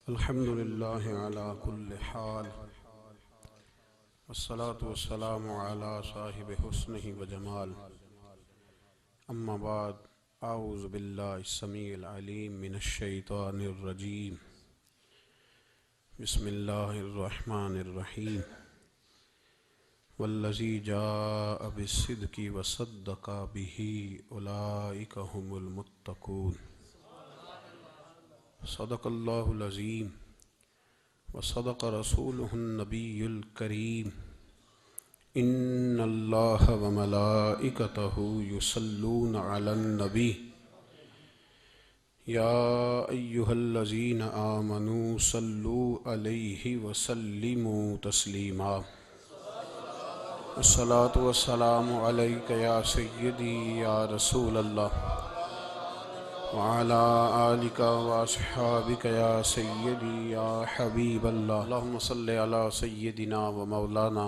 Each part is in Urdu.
الحمد لله على كل حال والصلاة والسلام على صاحب حسنه وجمال. أما بعد، أعوذ بالله السميع العليم من الشيطان الرجيم. بسم الله الرحمن الرحيم. والذي جاء بالصدق وصدق به أولئك هم المتقون. صدق الله العظيم وصدق رسوله النبي الكريم. إن الله وملائكته يصلون على النبي يا أيها الذين آمنوا صلوا عليه وسلموا تسليما. الصلاة والسلام عليك يا سيدي يا رسول الله وعلى آلك وأصحابك يا سيدي يا حبيب الله. اللهم صل على سيدنا ومولانا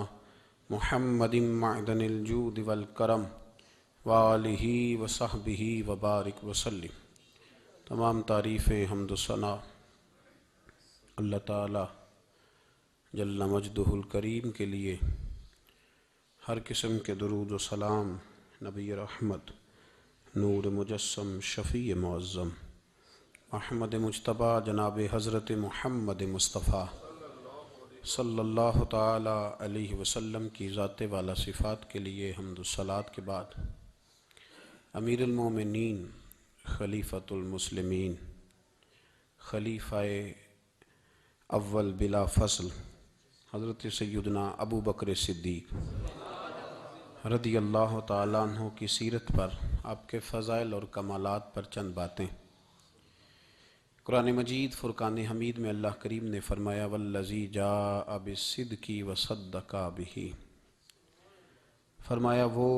محمد معدن الجود والکرم وآلہ وصحبہ وبارک وسلم. تمام تعریفیں حمد و ثنا اللہ تعالی جل مجدہ الکریم کے لیے. ہر قسم کے درود و سلام نبی رحمت، نور مجسم، شفیع معظم احمد مجتبیٰ جناب حضرت محمد مصطفیٰ صلی اللہ تعالی علیہ وسلم کی ذات والا صفات کے لیے حمد و صلات کے بعد، امیر المومنین، خلیفۃ المسلمین، خلیفہ اول بلا فصل حضرت سیدنا ابو بکر صدیق رضی اللہ تعالیٰ عنہ کی سیرت پر، آپ کے فضائل اور کمالات پر چند باتیں. قرآن مجید فرقان حمید میں اللہ کریم نے فرمایا والذی جاء بالصدق وصدق بہ، فرمایا وہ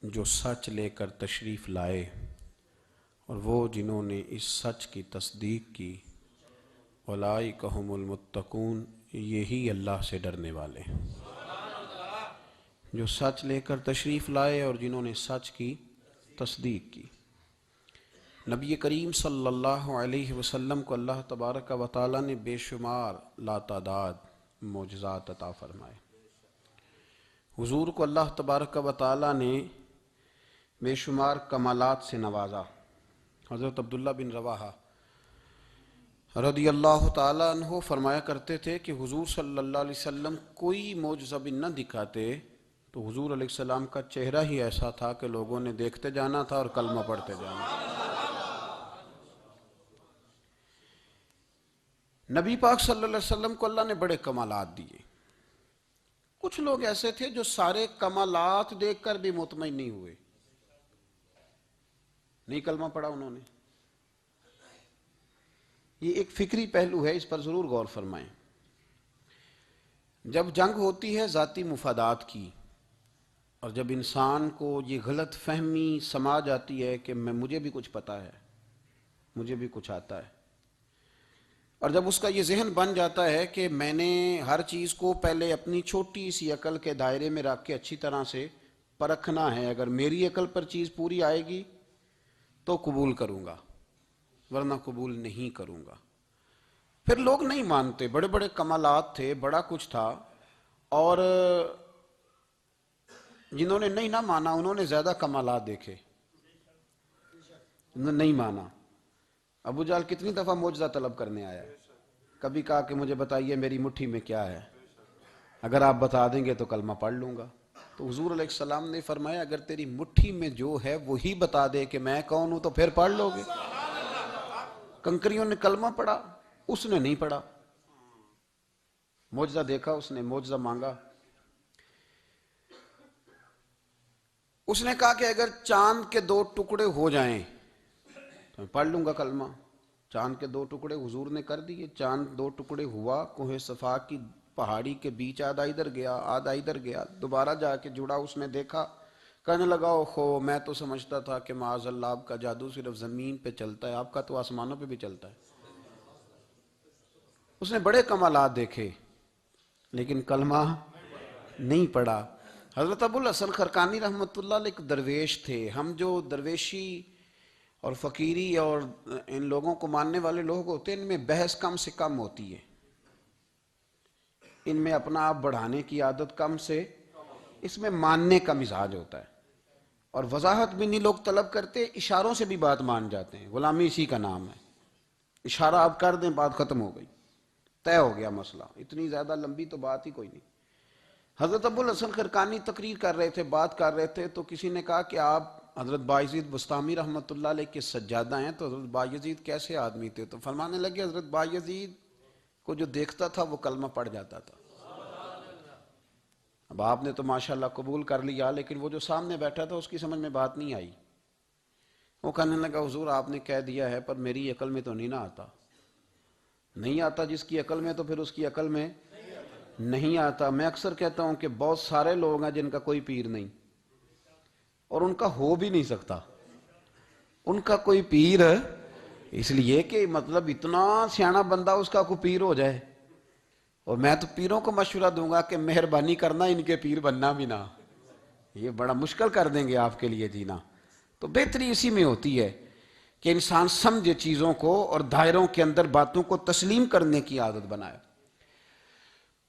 جو سچ لے کر تشریف لائے اور وہ جنہوں نے اس سچ کی تصدیق کی. اولئک ھم المتقون، یہی اللہ سے ڈرنے والے ہیں. جو سچ لے کر تشریف لائے اور جنہوں نے سچ کی تصدیق کی. نبی کریم صلی اللہ علیہ وسلم کو اللہ تبارک و تعالیٰ نے بے شمار لاتعداد معجزات عطا فرمائے. حضور کو اللہ تبارک و تعالیٰ نے بے شمار کمالات سے نوازا. حضرت عبداللہ بن رواحہ رضی اللہ تعالیٰ عنہ فرمایا کرتے تھے کہ حضور صلی اللہ علیہ وسلم کوئی معجزہ بھی نہ دکھاتے تو حضور علیہ السلام کا چہرہ ہی ایسا تھا کہ لوگوں نے دیکھتے جانا تھا اور کلمہ پڑھتے جانا تھا. نبی پاک صلی اللہ علیہ وسلم کو اللہ نے بڑے کمالات دیے. کچھ لوگ ایسے تھے جو سارے کمالات دیکھ کر بھی مطمئن نہیں ہوئے، نہیں کلمہ پڑھا انہوں نے. یہ ایک فکری پہلو ہے، اس پر ضرور غور فرمائیں. جب جنگ ہوتی ہے ذاتی مفادات کی، اور جب انسان کو یہ غلط فہمی سما جاتی ہے کہ مجھے بھی کچھ پتہ ہے، مجھے بھی کچھ آتا ہے، اور جب اس کا یہ ذہن بن جاتا ہے کہ میں نے ہر چیز کو پہلے اپنی چھوٹی سی عقل کے دائرے میں رکھ کے اچھی طرح سے پرکھنا ہے، اگر میری عقل پر چیز پوری آئے گی تو قبول کروں گا ورنہ قبول نہیں کروں گا. پھر لوگ نہیں مانتے. بڑے بڑے کمالات تھے، بڑا کچھ تھا، اور جنہوں نے نہیں نہ مانا انہوں نے زیادہ کمالات دیکھے. انہوں نے نہیں مانا. ابو جہل کتنی دفعہ معجزہ طلب کرنے آیا، کبھی کہا کہ مجھے بتائیے میری مٹھی میں کیا ہے، اگر آپ بتا دیں گے تو کلمہ پڑھ لوں گا. تو حضور علیہ السلام نے فرمایا اگر تیری مٹھی میں جو ہے وہی بتا دے کہ میں کون ہوں تو پھر پڑھ لو گے. کنکریوں نے کلمہ پڑھا، اس نے نہیں پڑھا. معجزہ دیکھا، اس نے معجزہ مانگا. اس نے کہا کہ اگر چاند کے 2 ٹکڑے ہو جائیں تو میں پڑھ لوں گا کلمہ. چاند کے 2 ٹکڑے حضور نے کر دیے. چاند 2 ٹکڑے ہوا، کوہ صفا کی پہاڑی کے بیچ آدھا ادھر گیا آدھا ادھر گیا. دوبارہ جا کے جڑا، اس نے دیکھا، کہنے لگا اوہو میں تو سمجھتا تھا کہ معاذ اللہ آپ کا جادو صرف زمین پہ چلتا ہے، آپ کا تو آسمانوں پہ بھی چلتا ہے. اس نے بڑے کمالات دیکھے لیکن کلمہ نہیں پڑھا. حضرت ابو الحسن خرقانی رحمۃ اللہ علیہ ایک درویش تھے. ہم جو درویشی اور فقیری اور ان لوگوں کو ماننے والے لوگ ہوتے ہیں، ان میں بحث کم سے کم ہوتی ہے، ان میں اپنا آپ بڑھانے کی عادت کم سے، اس میں ماننے کا مزاج ہوتا ہے، اور وضاحت بھی نہیں لوگ طلب کرتے، اشاروں سے بھی بات مان جاتے ہیں، غلامی اسی کا نام ہے، اشارہ آپ کر دیں بات ختم ہو گئی، طے ہو گیا مسئلہ، اتنی زیادہ لمبی تو بات ہی کوئی نہیں۔ حضرت ابو الحسن خرقانی تقریر کر رہے تھے، بات کر رہے تھے، تو کسی نے کہا کہ آپ حضرت بایزید بستامی رحمۃ اللہ علیہ کے سجادہ ہیں، تو حضرت بایزید کیسے آدمی تھے؟ تو فرمانے لگے حضرت بایزید کو جو دیکھتا تھا وہ کلمہ پڑھ جاتا تھا۔ اب آپ نے تو ماشاءاللہ قبول کر لیا، لیکن وہ جو سامنے بیٹھا تھا اس کی سمجھ میں بات نہیں آئی، وہ کہنے لگا حضور آپ نے کہہ دیا ہے پر میری عقل میں تو نہیں نہ آتا۔ نہیں آتا جس کی عقل میں، تو پھر اس کی عقل میں نہیں آتا۔ میں اکثر کہتا ہوں کہ بہت سارے لوگ ہیں جن کا کوئی پیر نہیں، اور ان کا ہو بھی نہیں سکتا، ان کا کوئی پیر، اس لیے کہ مطلب اتنا سیاںا بندہ اس کا کوئی پیر ہو جائے۔ اور میں تو پیروں کو مشورہ دوں گا کہ مہربانی کرنا ان کے پیر بننا بھی نہ، یہ بڑا مشکل کر دیں گے آپ کے لیے جینا۔ تو بہتری اسی میں ہوتی ہے کہ انسان سمجھے چیزوں کو اور دائروں کے اندر باتوں کو تسلیم کرنے کی عادت بنائے۔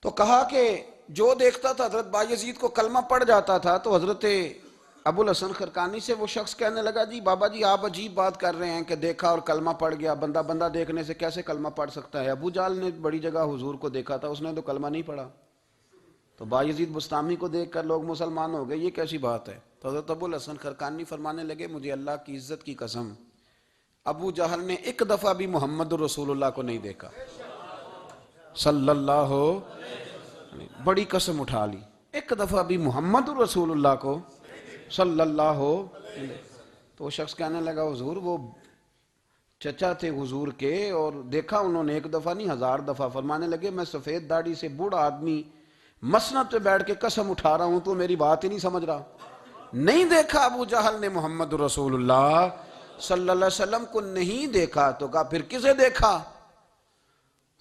تو کہا کہ جو دیکھتا تھا حضرت بایزید کو کلمہ پڑھ جاتا تھا، تو حضرت ابو الحسن خرقانی سے وہ شخص کہنے لگا جی بابا جی آپ عجیب بات کر رہے ہیں کہ دیکھا اور کلمہ پڑھ گیا، بندہ بندہ دیکھنے سے کیسے کلمہ پڑھ سکتا ہے؟ ابو جہل نے بڑی جگہ حضور کو دیکھا تھا، اس نے تو کلمہ نہیں پڑھا، تو بایزید بستامی کو دیکھ کر لوگ مسلمان ہو گئے، یہ کیسی بات ہے؟ تو حضرت ابو الحسن خرقانی فرمانے لگے مجھے اللہ کی عزت کی قسم، ابو جہل نے ایک دفعہ بھی محمد رسول اللہ کو نہیں دیکھا صلی اللہ ہو، بڑی قسم اٹھا لی، ایک دفعہ بھی محمد رسول اللہ کو صلی اللہ ہو۔ تو وہ شخص کہنے لگا حضور وہ چچا تھے حضور کے، اور دیکھا انہوں نے ایک دفعہ نہیں 1000 دفعہ۔ فرمانے لگے میں سفید داڑھی سے بوڑھا آدمی مسند پہ بیٹھ کے قسم اٹھا رہا ہوں تو میری بات ہی نہیں سمجھ رہا، نہیں دیکھا ابو جہل نے محمد رسول اللہ صلی اللہ علیہ وسلم کو، نہیں دیکھا۔ تو کہا پھر کسے دیکھا؟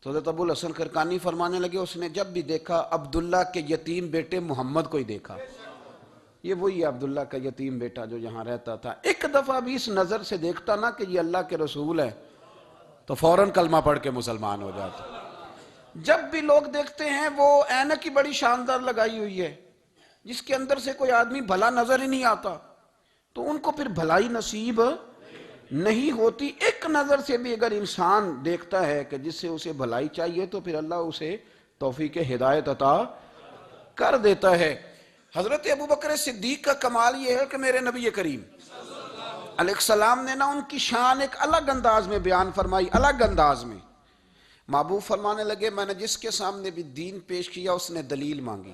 تو حضرت ابو الحسن خرقانی فرمانے لگے اس نے جب بھی دیکھا عبداللہ کے یتیم بیٹے محمد کو ہی دیکھا، یہ وہی عبداللہ کا یتیم بیٹا جو یہاں رہتا تھا، ایک دفعہ بھی اس نظر سے دیکھتا نا کہ یہ اللہ کے رسول ہے تو فوراً کلمہ پڑھ کے مسلمان ہو جاتا۔ جب بھی لوگ دیکھتے ہیں وہ اینک کی بڑی شاندار لگائی ہوئی ہے جس کے اندر سے کوئی آدمی بھلا نظر ہی نہیں آتا، تو ان کو پھر بھلائی نصیب نہیں ہوتی۔ ایک نظر سے بھی اگر انسان دیکھتا ہے کہ جس سے اسے بھلائی چاہیے تو پھر اللہ اسے توفیق ہدایت عطا کر دیتا ہے۔ حضرت ابوبکر صدیق کا کمال یہ ہے کہ میرے نبی کریم علیہ السلام نے نا ان کی شان ایک الگ انداز میں بیان فرمائی، الگ انداز میں۔ محبوب فرمانے لگے میں نے جس کے سامنے بھی دین پیش کیا اس نے دلیل مانگی۔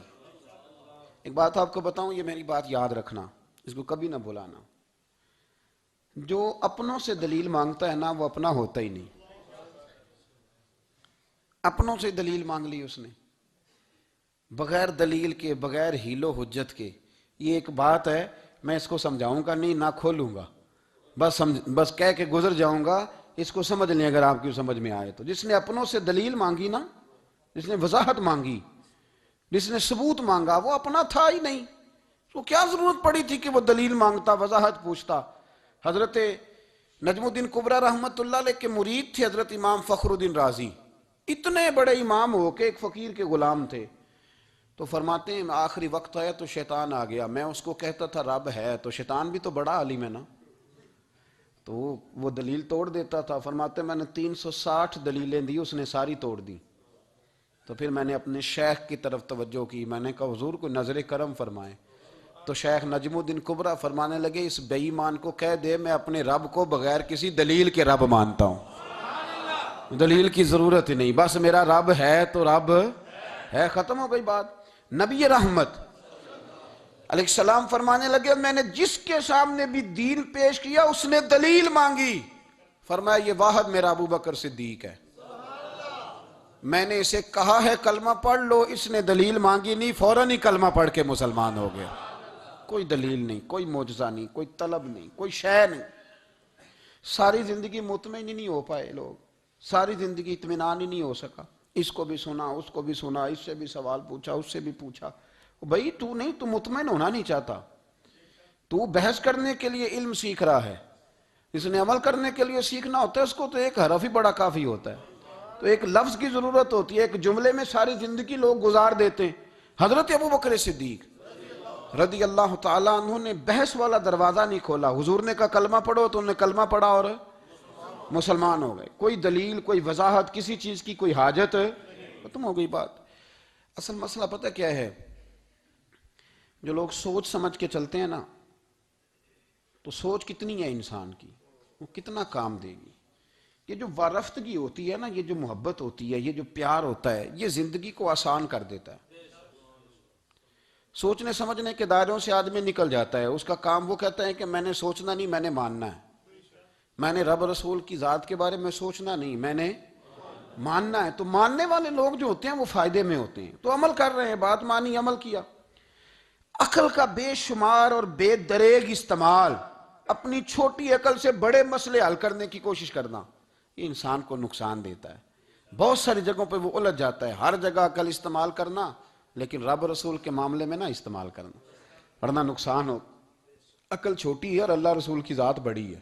ایک بات آپ کو بتاؤں، یہ میری بات یاد رکھنا، اس کو کبھی نہ بھلانا، جو اپنوں سے دلیل مانگتا ہے نا وہ اپنا ہوتا ہی نہیں، اپنوں سے دلیل مانگ لی اس نے بغیر دلیل کے، بغیر حیل و حجت کے۔ یہ ایک بات ہے، میں اس کو سمجھاؤں گا نہیں، نہ کھولوں گا، بس کہہ کے گزر جاؤں گا، اس کو سمجھ لیں اگر آپ کی سمجھ میں آئے تو۔ جس نے اپنوں سے دلیل مانگی نا، جس نے وضاحت مانگی، جس نے ثبوت مانگا، وہ اپنا تھا ہی نہیں، تو کیا ضرورت پڑی تھی کہ وہ دلیل مانگتا، وضاحت پوچھتا۔ حضرت نجم الدین کبریٰ رحمۃ اللہ علیہ کے مرید تھے حضرت امام فخر الدین رازی، اتنے بڑے امام ہو کے ایک فقیر کے غلام تھے۔ تو فرماتے ہیں آخری وقت آیا تو شیطان آ گیا، میں اس کو کہتا تھا رب ہے، تو شیطان بھی تو بڑا عالم ہے نا، تو وہ دلیل توڑ دیتا تھا۔ فرماتے میں نے 360 دلیلیں دی، اس نے ساری توڑ دی۔ تو پھر میں نے اپنے شیخ کی طرف توجہ کی، میں نے کہا حضور کو نظر کرم فرمائیں۔ تو شیخ نجم الدین کبریٰ فرمانے لگے اس بے ایمان کو کہہ دے میں اپنے رب کو بغیر کسی دلیل کے رب مانتا ہوں، دلیل کی ضرورت ہی نہیں، بس میرا رب ہے تو رب ہے، ختم ہو گئی بات۔ نبی رحمت علیہ السلام فرمانے لگے میں نے جس کے سامنے بھی دین پیش کیا اس نے دلیل مانگی، فرمایا یہ واحد میرا ابوبکر صدیق ہے، میں نے اسے کہا ہے کلمہ پڑھ لو، اس نے دلیل مانگی نہیں، فوراً ہی کلمہ پڑھ کے مسلمان ہو گیا۔ کوئی دلیل نہیں، کوئی معجزہ نہیں، کوئی طلب نہیں، کوئی شے نہیں۔ ساری زندگی مطمئن ہی نہیں ہو پائے لوگ، ساری زندگی اطمینان ہی نہیں ہو سکا، اس کو بھی سنا، اس کو بھی سنا، اس سے بھی سوال پوچھا، اس سے بھی پوچھا۔ بھائی تو مطمئن ہونا نہیں چاہتا، تو بحث کرنے کے لیے علم سیکھ رہا ہے، اس نے عمل کرنے کے لیے سیکھنا ہوتا ہے، اس کو تو ایک حرف ہی بڑا کافی ہوتا ہے، تو ایک لفظ کی ضرورت ہوتی ہے، ایک جملے میں ساری زندگی لوگ گزار دیتے ہیں۔ حضرت ابو بکر صدیق رضی اللہ تعالیٰ عنہ نے بحث والا دروازہ نہیں کھولا، حضور نے کہا کلمہ پڑھو تو انہوں نے کلمہ پڑھا اور مسلمان ہو گئے۔ کوئی دلیل، کوئی وضاحت کسی چیز کی کوئی حاجت، ختم ہو گئی بات۔ اصل مسئلہ پتہ کیا ہے، جو لوگ سوچ سمجھ کے چلتے ہیں نا، تو سوچ کتنی ہے انسان کی، وہ کتنا کام دے گی۔ یہ جو وارفتگی ہوتی ہے نا، یہ جو محبت ہوتی ہے، یہ جو پیار ہوتا ہے، یہ زندگی کو آسان کر دیتا ہے۔ سوچنے سمجھنے کے دائروں سے آدمی نکل جاتا ہے، اس کا کام وہ کہتا ہے کہ میں نے سوچنا نہیں، میں نے ماننا ہے، میں نے رب رسول کی ذات کے بارے میں سوچنا نہیں، میں نے ماننا ہے۔ تو ماننے والے لوگ جو ہوتے ہیں وہ فائدے میں ہوتے ہیں، تو عمل کر رہے ہیں، بات مانی، عمل کیا۔ عقل کا بے شمار اور بے دریغ استعمال، اپنی چھوٹی عقل سے بڑے مسئلے حل کرنے کی کوشش کرنا، یہ انسان کو نقصان دیتا ہے۔ بہت ساری جگہوں پہ وہ الجھ جاتا ہے۔ ہر جگہ عقل استعمال کرنا، لیکن رب رسول کے معاملے میں نہ استعمال کرنا، ورنہ نقصان ہو۔ عقل چھوٹی ہے اور اللہ رسول کی ذات بڑی ہے،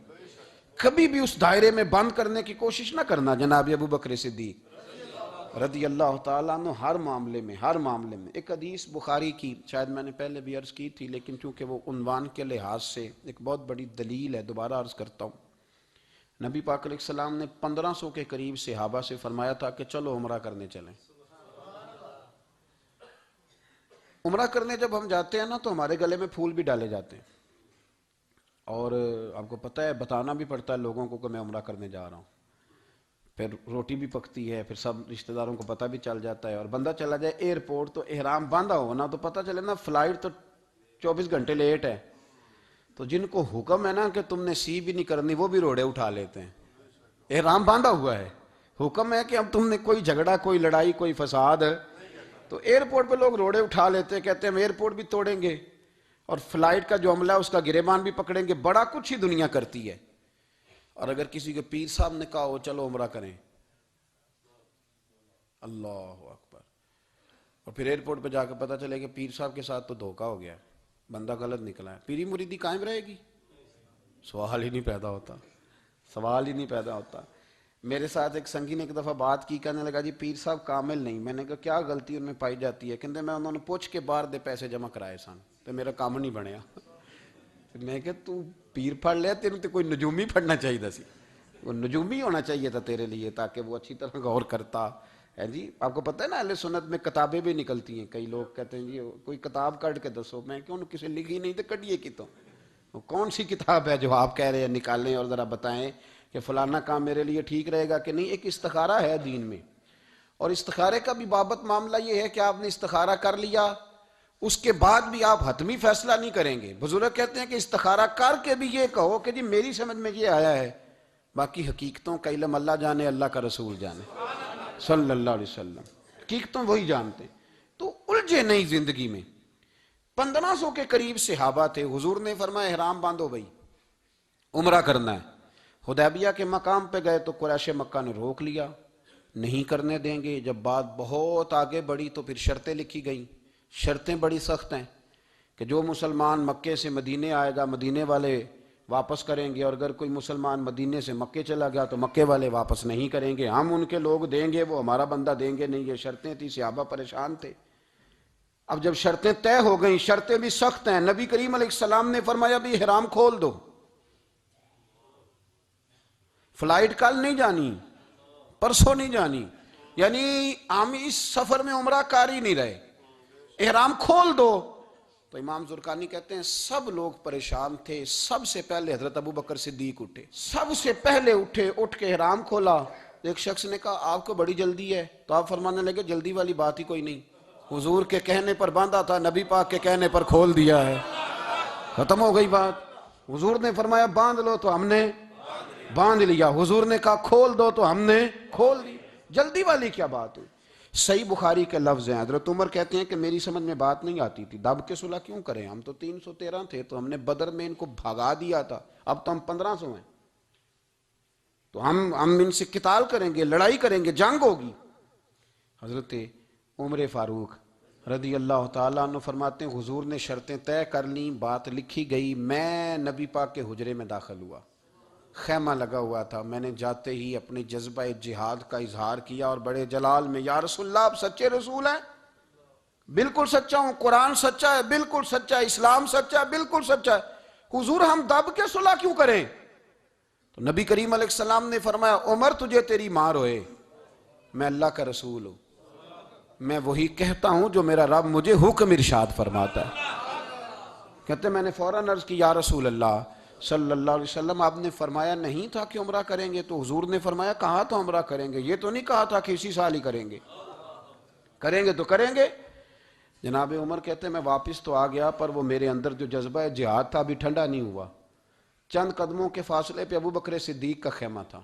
کبھی بھی اس دائرے میں بند کرنے کی کوشش نہ کرنا۔ جناب ابو بکر صدیق رضی اللہ تعالیٰ عنہ ہر معاملے میں، ہر معاملے میں۔ ایک حدیث بخاری کی، شاید میں نے پہلے بھی عرض کی تھی، لیکن چونکہ وہ عنوان کے لحاظ سے ایک بہت بڑی دلیل ہے، دوبارہ عرض کرتا ہوں۔ نبی پاک علیہ السلام نے 1500 کے قریب صحابہ سے فرمایا تھا کہ چلو عمرہ کرنے چلیں۔ عمرہ کرنے جب ہم جاتے ہیں نا تو ہمارے گلے میں پھول بھی ڈالے جاتے ہیں، اور آپ کو پتہ ہے بتانا بھی پڑتا ہے لوگوں کو کہ میں عمرہ کرنے جا رہا ہوں۔ پھر روٹی بھی پکتی ہے، پھر سب رشتہ داروں کو پتہ بھی چل جاتا ہے، اور بندہ چلا جائے ایئرپورٹ تو احرام باندھا ہو نا تو پتہ چلے نا فلائٹ تو 24 گھنٹے لیٹ ہے، تو جن کو حکم ہے نا کہ تم نے سی بھی نہیں کرنی وہ بھی روڑے اٹھا لیتے ہیں۔ احرام باندھا ہوا ہے، حکم ہے کہ اب تم نے کوئی جھگڑا، کوئی لڑائی، کوئی فساد، تو ایئرپورٹ پہ لوگ روڑے اٹھا لیتے ہیں، کہتے ہیں ہم ایئرپورٹ بھی توڑیں گے اور فلائٹ کا جو عملہ ہے اس کا گریبان بھی پکڑیں گے، بڑا کچھ ہی دنیا کرتی ہے۔ اور اگر کسی کے پیر صاحب نے کہا ہو چلو عمرہ کریں، اللہ اکبر، اور پھر ایئرپورٹ پہ جا کے پتہ چلے کہ پیر صاحب کے ساتھ تو دھوکہ ہو گیا، بندہ غلط نکلا ہے، پیری مریدی قائم رہے گی؟ سوال ہی نہیں پیدا ہوتا، سوال ہی نہیں پیدا ہوتا۔ میرے ساتھ ایک سنگی نے ایک دفعہ بات کی، کہنے لگا جی پیر صاحب کامل نہیں۔ میں نے کہا کیا غلطی ان میں پائی جاتی ہے؟ کہتے میں انہوں نے پوچھ کے باہر دے پیسے جمع کرائے سن تو میرا کام نہیں بنیا۔ میں کہ تو پیر پڑھ لیا، تیرے تو کوئی نجومی پڑھنا چاہیے سی، وہ نجومی ہونا چاہیے تھا تیرے لیے، تاکہ وہ اچھی طرح غور کرتا ہے۔ جی آپ کو پتہ ہے نا اہل سنت میں کتابیں بھی نکلتی ہیں، کئی لوگ کہتے ہیں جی کوئی کتاب کٹ کے دسو، میں کیوں کسی لکھی نہیں تو کٹیے کی، تو کون سی کتاب ہے جو آپ کہہ رہے ہیں نکالیں اور ذرا بتائیں کہ فلانا کام میرے لیے ٹھیک رہے گا کہ نہیں۔ ایک استخارہ ہے دین میں، اور استخارے کا بھی بابت معاملہ یہ ہے کہ آپ نے استخارہ کر لیا، اس کے بعد بھی آپ حتمی فیصلہ نہیں کریں گے۔ بزرگ کہتے ہیں کہ استخارہ کر کے بھی یہ کہو کہ جی میری سمجھ میں یہ آیا ہے، باقی حقیقتوں کا علم اللہ جانے، اللہ کا رسول جانے صلی اللہ علیہ وسلم، حقیقتوں وہی جانتے ہیں۔ تو الجھے نہیں زندگی میں۔ 1500 کے قریب صحابہ تھے، حضور نے فرمایا احرام باندھو بھائی، عمرہ کرنا ہے۔ حدیبیہ کے مقام پہ گئے تو قریش مکہ نے روک لیا، نہیں کرنے دیں گے۔ جب بات بہت آگے بڑھی تو پھر شرطیں لکھی گئیں، شرطیں بڑی سخت ہیں کہ جو مسلمان مکے سے مدینے آئے گا مدینے والے واپس کریں گے، اور اگر کوئی مسلمان مدینے سے مکے چلا گیا تو مکے والے واپس نہیں کریں گے، ہم ان کے لوگ دیں گے، وہ ہمارا بندہ دیں گے نہیں۔ یہ شرطیں تھیں، صحابہ پریشان تھے۔ اب جب شرطیں طے ہو گئیں، شرطیں بھی سخت ہیں، نبی کریم علیہ السلام نے فرمایا بھی احرام کھول دو، فلائٹ کل نہیں جانی، پرسوں نہیں جانی، یعنی ہم اس سفر میں عمرہ کار ہی نہیں رہے، احرام کھول دو۔ تو امام زرقانی کہتے ہیں سب لوگ پریشان تھے، سب سے پہلے حضرت ابو بکر صدیق اٹھے، سب سے پہلے اٹھے، اٹھ کے احرام کھولا۔ ایک شخص نے کہا آپ کو بڑی جلدی ہے، تو آپ فرمانے لگے جلدی والی بات ہی کوئی نہیں، حضور کے کہنے پر باندھا تھا، نبی پاک کے کہنے پر کھول دیا ہے، ختم ہو گئی بات۔ حضور نے فرمایا باندھ لو تو ہم نے باندھ لیا، حضور نے کہا کھول دو تو ہم نے کھول دی، جلدی والی کیا بات ہوئی؟ صحیح بخاری کے لفظ ہیں، حضرت عمر کہتے ہیں کہ میری سمجھ میں بات نہیں آتی تھی، دب کے صلح کیوں کریں، ہم تو 313 تھے، تو ہم نے بدر میں ان کو بھگا دیا تھا، اب تو ہم 1500 ہیں، تو ہم ان سے قتال کریں گے، لڑائی کریں گے، جنگ ہوگی۔ حضرت عمر فاروق رضی اللہ تعالیٰ عنہ فرماتے ہیں حضور نے شرطیں طے کر لیں، بات لکھی گئی، میں نبی پاک کے حجرے میں داخل ہوا، خیمہ لگا ہوا تھا، میں نے جاتے ہی اپنے جذبہ جہاد کا اظہار کیا اور بڑے جلال میں، یا رسول اللہ آپ سچے رسول ہیں؟ بالکل سچا ہوں، قرآن سچا ہے، بالکل سچا ہے، اسلام سچا ہے، بالکل سچا ہے، حضور ہم دب کے صلح کیوں کریں؟ تو نبی کریم علیہ السلام نے فرمایا عمر تجھے تیری ماں روئے، میں اللہ کا رسول ہوں، میں وہی کہتا ہوں جو میرا رب مجھے حکم ارشاد فرماتا ہے۔ کہتے میں نے فوراً عرض کی یا رسول اللہ صلی اللہ علیہ وسلم آپ نے فرمایا نہیں تھا کہ عمرہ کریں گے؟ تو حضور نے فرمایا کہا تو عمرہ کریں گے، یہ تو نہیں کہا تھا کہ اسی سال ہی کریں گے، کریں گے تو کریں گے۔ جناب عمر کہتے میں واپس تو آ گیا، پر وہ میرے اندر جو جذبہ جہاد تھا ابھی ٹھنڈا نہیں ہوا۔ چند قدموں کے فاصلے پہ ابو بکر صدیق کا خیمہ تھا،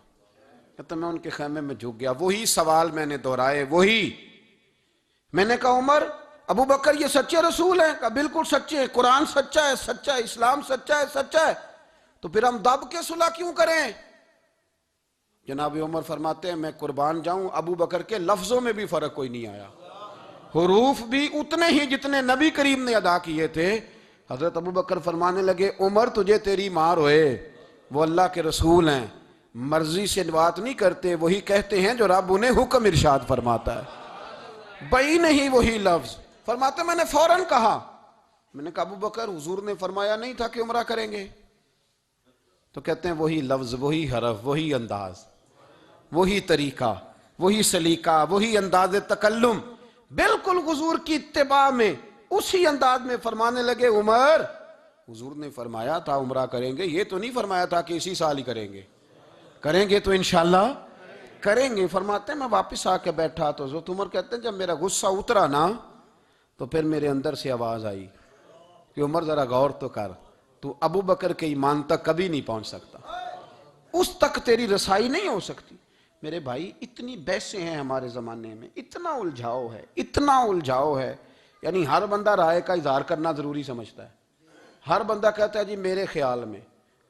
کہتے میں ان کے خیمے میں جھک گیا، وہی سوال میں نے دہرائے، وہی میں نے کہا عمر ابو بکر یہ سچے رسول ہیں؟ کہا بالکل سچے ہیں، قرآن سچا ہے، سچا ہے، اسلام سچا ہے، سچا ہے، تو پھر ہم دب کے صلح کیوں کریں؟ جناب عمر فرماتے ہیں میں قربان جاؤں ابو بکر کے لفظوں میں بھی فرق کوئی نہیں آیا، حروف بھی اتنے ہی جتنے نبی کریم نے ادا کیے تھے۔ حضرت ابو بکر فرمانے لگے عمر تجھے تیری ماں روئے، وہ اللہ کے رسول ہیں، مرضی سے بات نہیں کرتے، وہی کہتے ہیں جو رب انہیں حکم ارشاد فرماتا ہے، بئی نہیں وہی لفظ۔ فرماتے میں نے فوراً کہا، میں نے کہا ابو بکر حضور نے فرمایا نہیں تھا کہ عمرہ کریں گے؟ تو کہتے ہیں وہی لفظ، وہی حرف، وہی انداز، وہی طریقہ، وہی سلیقہ، وہی انداز تکلم، بالکل حضور کی اتباع میں اسی انداز میں فرمانے لگے عمر حضور نے فرمایا تھا عمرہ کریں گے، یہ تو نہیں فرمایا تھا کہ اسی سال ہی کریں گے، کریں گے تو انشاءاللہ کریں گے۔ فرماتے ہیں میں واپس آ کے بیٹھا تو حضرت عمر کہتے ہیں جب میرا غصہ اترا نا تو پھر میرے اندر سے آواز آئی کہ عمر ذرا غور تو کر، تو ابو بکر کے ایمان تک کبھی نہیں پہنچ سکتا، اس تک تیری رسائی نہیں ہو سکتی۔ میرے بھائی اتنی بحثیں ہیں ہمارے زمانے میں، اتنا الجھاؤ ہے، اتنا الجھاؤ ہے، یعنی ہر بندہ رائے کا اظہار کرنا ضروری سمجھتا ہے، ہر بندہ کہتا ہے جی میرے خیال میں،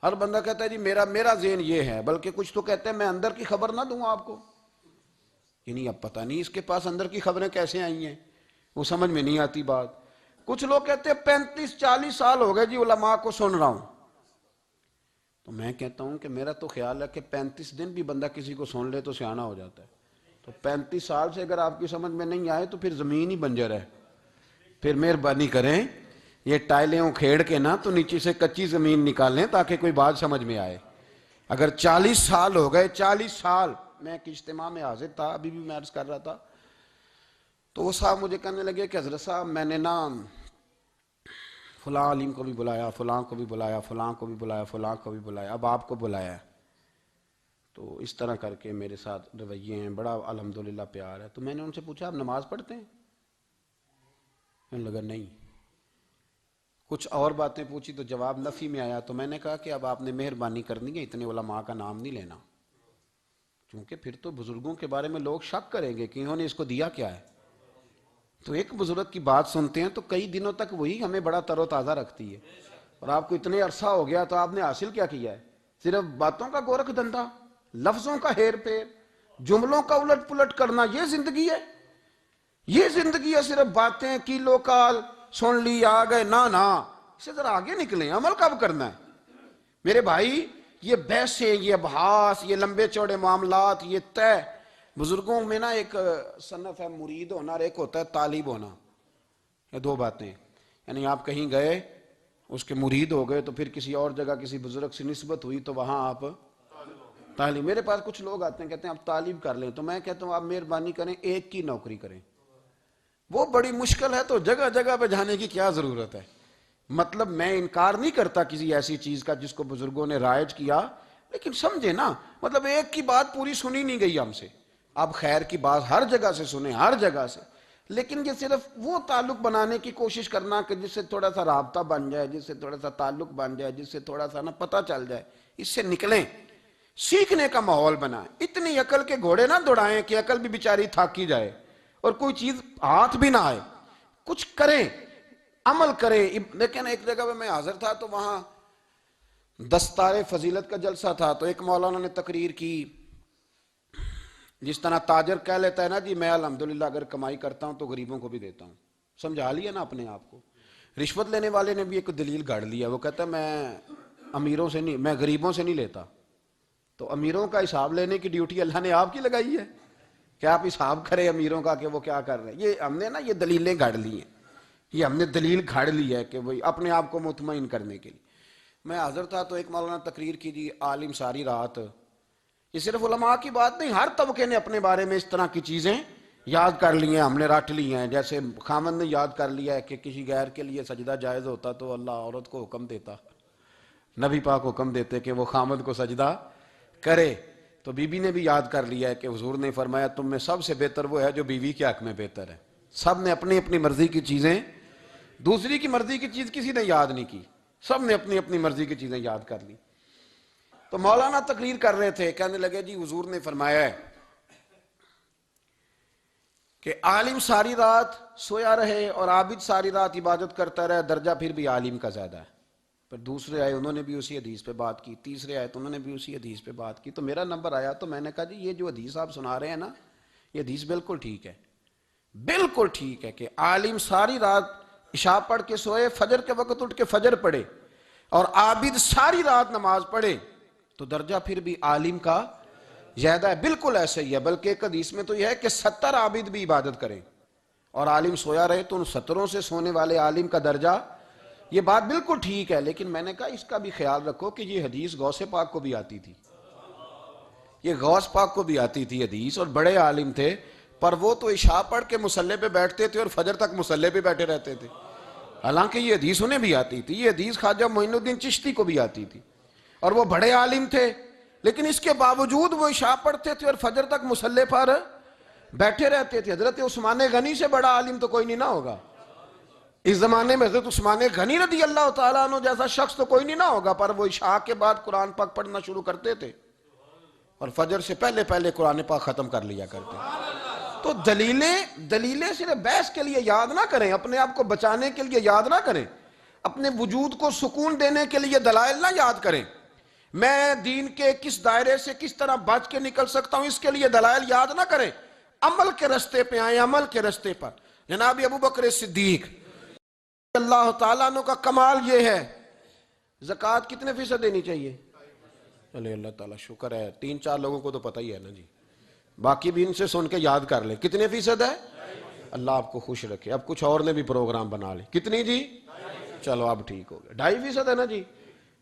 ہر بندہ کہتا ہے جی میرا ذہن یہ ہے، بلکہ کچھ تو کہتے ہیں میں اندر کی خبر نہ دوں آپ کو، یعنی اب پتہ نہیں اس کے پاس اندر کی خبریں کیسے آئی ہیں، وہ سمجھ میں نہیں آتی بات۔ کچھ لوگ کہتے ہیں 35-40 سال ہو گئے جی علماء کو سن رہا ہوں، تو میں کہتا ہوں کہ میرا تو خیال ہے کہ 35 دن بھی بندہ کسی کو سن لے تو سیانہ ہو جاتا ہے، تو 35 سال سے اگر آپ کی سمجھ میں نہیں آئے تو پھر زمین ہی بنجر ہے، پھر مہربانی کریں یہ ٹائلیں اکھیڑ کے نا تو نیچے سے کچی زمین نکالیں تاکہ کوئی بات سمجھ میں آئے۔ اگر 40 سال ہو گئے، 40 سال، میں ایک اجتماع میں حاضر تھا، ابھی بھی میں عرض کر رہا تھا، تو وہ صاحب مجھے کہنے لگے کہ حضرت صاحب میں نے نا فلاں عالم کو بھی بلایا، فلاں کو بھی بلایا، فلاں کو بھی بلایا، فلاں کو بھی بلایا، اب آپ کو بلایا ہے، تو اس طرح کر کے میرے ساتھ رویے ہیں، بڑا الحمدللہ پیار ہے۔ تو میں نے ان سے پوچھا آپ نماز پڑھتے ہیں؟ انہوں نے لگا نہیں، کچھ اور باتیں پوچھی تو جواب نفی میں آیا، تو میں نے کہا کہ اب آپ نے مہربانی کرنی ہے اتنے علماء کا نام نہیں لینا، کیونکہ پھر تو بزرگوں کے بارے میں لوگ شک کریں گے کہ انہوں نے اس کو دیا کیا ہے۔ تو ایک بزرگ کی بات سنتے ہیں تو کئی دنوں تک وہی ہمیں بڑا تر و تازہ رکھتی ہے، اور آپ کو اتنے عرصہ ہو گیا تو آپ نے حاصل کیا کیا ہے؟ صرف باتوں کا گورکھ دھندا، لفظوں کا ہیر پھیر، جملوں کا الٹ پلٹ کرنا، یہ زندگی ہے؟ یہ زندگی ہے صرف باتیں کیلو کال سن لی آ گئے؟ نا، اسے ذرا آگے نکلیں، عمل کب کرنا ہے؟ میرے بھائی یہ بحثیں، یہ ابحاث، یہ لمبے چوڑے معاملات، یہ طے، بزرگوں میں نا ایک صنف ہے مرید ہونا اور ایک ہوتا ہے طالب ہونا، یہ دو باتیں، یعنی آپ کہیں گئے اس کے مرید ہو گئے تو پھر کسی اور جگہ کسی بزرگ سے نسبت ہوئی تو وہاں آپ طالب۔ میرے پاس کچھ لوگ آتے ہیں کہتے ہیں آپ طالب کر لیں، تو میں کہتا ہوں آپ مہربانی کریں ایک کی نوکری کریں، وہ بڑی مشکل ہے تو جگہ جگہ پہ جانے کی کیا ضرورت ہے؟ مطلب میں انکار نہیں کرتا کسی ایسی چیز کا جس کو بزرگوں نے رائج کیا، لیکن سمجھے نا، مطلب ایک کی بات پوری سنی نہیں گئی ہم سے، آپ خیر کی بات ہر جگہ سے سنیں، ہر جگہ سے، لیکن یہ صرف وہ تعلق بنانے کی کوشش کرنا کہ جس سے تھوڑا سا رابطہ بن جائے، جس سے تھوڑا سا تعلق بن جائے، جس سے تھوڑا سا نا پتہ چل جائے، اس سے نکلیں، سیکھنے کا ماحول بنائیں، اتنی عقل کے گھوڑے نہ دوڑائیں کہ عقل بھی بیچاری تھاکی جائے اور کوئی چیز ہاتھ بھی نہ آئے، کچھ کریں، عمل کریں۔ لیکن ایک جگہ پہ میں حاضر تھا تو وہاں دستار فضیلت کا جلسہ تھا، تو ایک مولانا نے تقریر کی، جس طرح تاجر کہہ لیتا ہے نا جی میں الحمدللہ اگر کمائی کرتا ہوں تو غریبوں کو بھی دیتا ہوں، سمجھا لیا نا اپنے آپ کو۔ رشوت لینے والے نے بھی ایک دلیل گاڑ لیا، وہ کہتا ہے میں امیروں سے نہیں، میں غریبوں سے نہیں لیتا، تو امیروں کا حساب لینے کی ڈیوٹی اللہ نے آپ کی لگائی ہے کہ آپ حساب کریں امیروں کا کہ وہ کیا کر رہے ہیں. یہ ہم نے نا یہ دلیلیں گھڑ لی ہیں, یہ ہم نے دلیل گھڑ لی ہے کہ وہی اپنے آپ کو مطمئن کرنے کے لیے. میں حاضر تھا تو ایک مولانا تقریر کی جی, عالم ساری رات. یہ صرف علماء کی بات نہیں, ہر طبقے نے اپنے بارے میں اس طرح کی چیزیں یاد کر لی ہیں, ہم نے رٹ لی ہیں. جیسے خامد نے یاد کر لیا ہے کہ کسی غیر کے لیے سجدہ جائز ہوتا تو اللہ عورت کو حکم دیتا, نبی پاک حکم دیتے کہ وہ خامد کو سجدہ کرے. تو بی بی نے بھی یاد کر لیا ہے کہ حضور نے فرمایا تم میں سب سے بہتر وہ ہے جو بیوی کے حق میں بہتر ہے. سب نے اپنی اپنی مرضی کی چیزیں, دوسری کی مرضی کی چیز کسی نے یاد نہیں کی, سب نے اپنی اپنی مرضی کی چیزیں یاد کر لی. تو مولانا تقریر کر رہے تھے, کہنے لگے جی حضور نے فرمایا ہے کہ عالم ساری رات سویا رہے اور عابد ساری رات عبادت کرتا رہے, درجہ پھر بھی عالم کا زیادہ ہے. پھر دوسرے آئے, انہوں نے بھی اسی حدیث پہ بات کی. تیسرے آئے تو انہوں نے بھی اسی حدیث پہ بات کی. تو میرا نمبر آیا تو میں نے کہا جی یہ جو حدیث آپ سنا رہے ہیں نا, یہ حدیث بالکل ٹھیک ہے, بالکل ٹھیک ہے کہ عالم ساری رات عشاء پڑھ کے سوئے, فجر کے وقت اٹھ کے فجر پڑھے, اور عابد ساری رات نماز پڑھے تو درجہ پھر بھی عالم کا زیادہ ہے. بالکل ایسے ہی ہے, بلکہ ایک حدیث میں تو یہ ہے کہ 70 عابد بھی عبادت کریں اور عالم سویا رہے تو ان 70 سے سونے والے عالم کا درجہ. یہ بات بالکل ٹھیک ہے, لیکن میں نے کہا اس کا بھی خیال رکھو کہ یہ حدیث غوث پاک کو بھی آتی تھی, یہ غوث پاک کو بھی آتی تھی حدیث, اور بڑے عالم تھے, پر وہ تو عشاء پڑھ کے مصلی پہ بیٹھتے تھے اور فجر تک مصلی پہ بیٹھے رہتے تھے. حالانکہ یہ حدیث انہیں بھی آتی تھی, یہ حدیث خواجہ معین الدین چشتی کو بھی آتی تھی, اور وہ بڑے عالم تھے, لیکن اس کے باوجود وہ عشاء پڑھتے تھے اور فجر تک مصلی پر بیٹھے رہتے تھے. حضرت عثمان غنی سے بڑا عالم تو کوئی نہیں نہ ہوگا اس زمانے میں, حضرت عثمان غنی رضی اللہ تعالیٰ عنہ جیسا شخص تو کوئی نہیں نہ ہوگا, پر وہ عشاء کے بعد قرآن پاک پڑھنا شروع کرتے تھے اور فجر سے پہلے پہلے قرآن پاک ختم کر لیا کرتے. تو دلیلیں صرف بحث کے لیے یاد نہ کریں, اپنے آپ کو بچانے کے لیے یاد نہ کریں, اپنے وجود کو سکون دینے کے لیے دلائل نہ یاد کریں. میں دین کے کس دائرے سے کس طرح بچ کے نکل سکتا ہوں اس کے لیے دلائل یاد نہ کریں, عمل کے رستے پہ آئیں, عمل کے رستے پر. جناب ابو بکر صدیق اللہ تعالیٰ عنہ کا کمال یہ ہے, زکوٰۃ کتنے فیصد دینی چاہیے؟ چلے اللہ تعالیٰ شکر ہے, 3-4 لوگوں کو تو پتہ ہی ہے نا جی, باقی بھی ان سے سن کے یاد کر لیں. کتنے فیصد ہے؟ اللہ آپ کو خوش رکھے. اب کچھ اور نے بھی پروگرام بنا لے. کتنی جی؟ چلو اب ٹھیک ہو گیا, 2.5% ہے نا جی.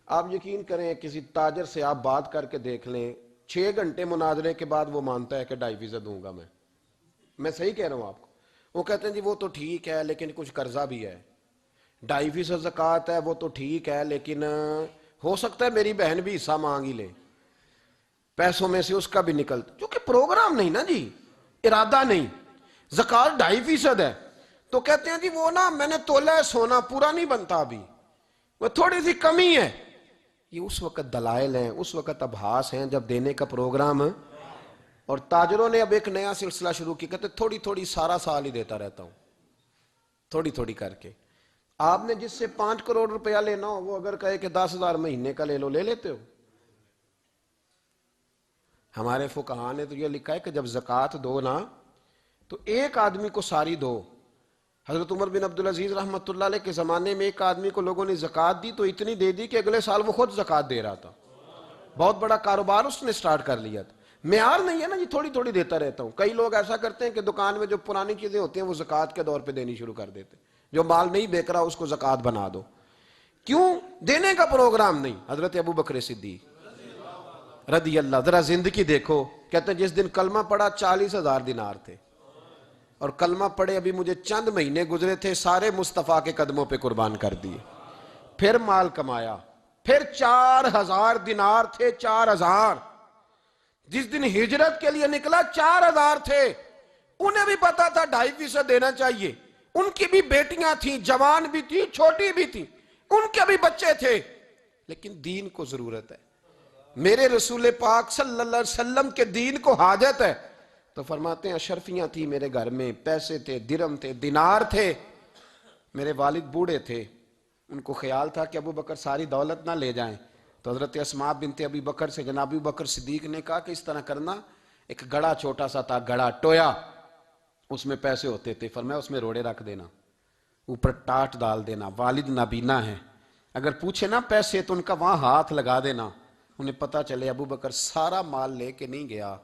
آپ یقین کریں کسی تاجر سے آپ بات کر کے دیکھ لیں, 6 گھنٹے مناظرے کے بعد وہ مانتا ہے کہ 2.5% دوں گا میں صحیح کہہ رہا ہوں آپ کو. وہ کہتے ہیں جی وہ تو ٹھیک ہے لیکن کچھ قرضہ بھی ہے, 2.5% زکوٰۃ ہے وہ تو ٹھیک ہے لیکن ہو سکتا ہے میری بہن بھی حصہ مانگ ہی لے, پیسوں میں سے اس کا بھی نکلتا, کیونکہ پروگرام نہیں نا جی, ارادہ نہیں. زکوٰۃ 2.5% ہے تو کہتے ہیں جی وہ نا میں نے تولا ہے سونا, پورا نہیں بنتا ابھی, وہ تھوڑی سی کمی ہے. یہ اس وقت دلائل ہیں, اس وقت ابحاث ہیں جب دینے کا پروگرام. اور تاجروں نے اب ایک نیا سلسلہ شروع کیا, کہتے تھوڑی تھوڑی سارا سال ہی دیتا رہتا ہوں, تھوڑی تھوڑی کر کے. آپ نے جس سے 5 کروڑ روپیہ لینا ہو وہ اگر کہے کہ 10,000 مہینے کا لے لو, لے لیتے ہو؟ ہمارے فقہاء نے تو یہ لکھا ہے کہ جب زکوٰۃ دو نا تو ایک آدمی کو ساری دو. حضرت عمر بن عبدالعزیز رحمۃ اللہ علیہ کے زمانے میں ایک آدمی کو لوگوں نے زکوٰۃ دی تو اتنی دے دی کہ اگلے سال وہ خود زکوٰۃ دے رہا تھا, بہت بڑا کاروبار اس نے سٹارٹ کر لیا تھا. معیار نہیں ہے نا جی تھوڑی تھوڑی دیتا رہتا ہوں. کئی لوگ ایسا کرتے ہیں کہ دکان میں جو پرانی چیزیں ہوتی ہیں وہ زکوٰۃ کے دور پہ دینی شروع کر دیتے, جو مال نہیں بیک رہا اس کو زکوٰۃ بنا دو. کیوں؟ دینے کا پروگرام نہیں. حضرت ابو بکر صدیق رضی اللہ, ذرا زندگی دیکھو, کہتے ہیں جس دن کلمہ پڑھا 40,000 دینار تھے, اور کلمہ پڑھے ابھی مجھے چند مہینے گزرے تھے, سارے مصطفیٰ کے قدموں پہ قربان کر دیے. پھر مال کمایا, پھر 4,000 دینار تھے, 4,000. جس دن ہجرت کے لیے نکلا 4,000 تھے. انہیں بھی پتا تھا 2.5% دینا چاہیے, ان کی بھی بیٹیاں تھیں, جوان بھی تھی, چھوٹی بھی تھی, ان کے بھی بچے تھے, لیکن دین کو ضرورت ہے. میرے رسول پاک صلی اللہ علیہ وسلم کے دین کو حاجت ہے. تو فرماتے ہیں اشرفیاں تھی میرے گھر میں, پیسے تھے, درہم تھے, دینار تھے. میرے والد بوڑھے تھے, ان کو خیال تھا کہ ابو بکر ساری دولت نہ لے جائیں. تو حضرت اسماء بنت ابی بکر سے جناب ابو بکر صدیق نے کہا کہ اس طرح کرنا, ایک گڑا چھوٹا سا تھا, گڑا ٹویا, اس میں پیسے ہوتے تھے, فرمایا اس میں روڑے رکھ دینا, اوپر ٹاٹ ڈال دینا, والد نابینا ہے, اگر پوچھے نا پیسے تو ان کا وہاں ہاتھ لگا دینا, انہیں پتہ چلے ابو بکر سارا مال لے کے نہیں گیا.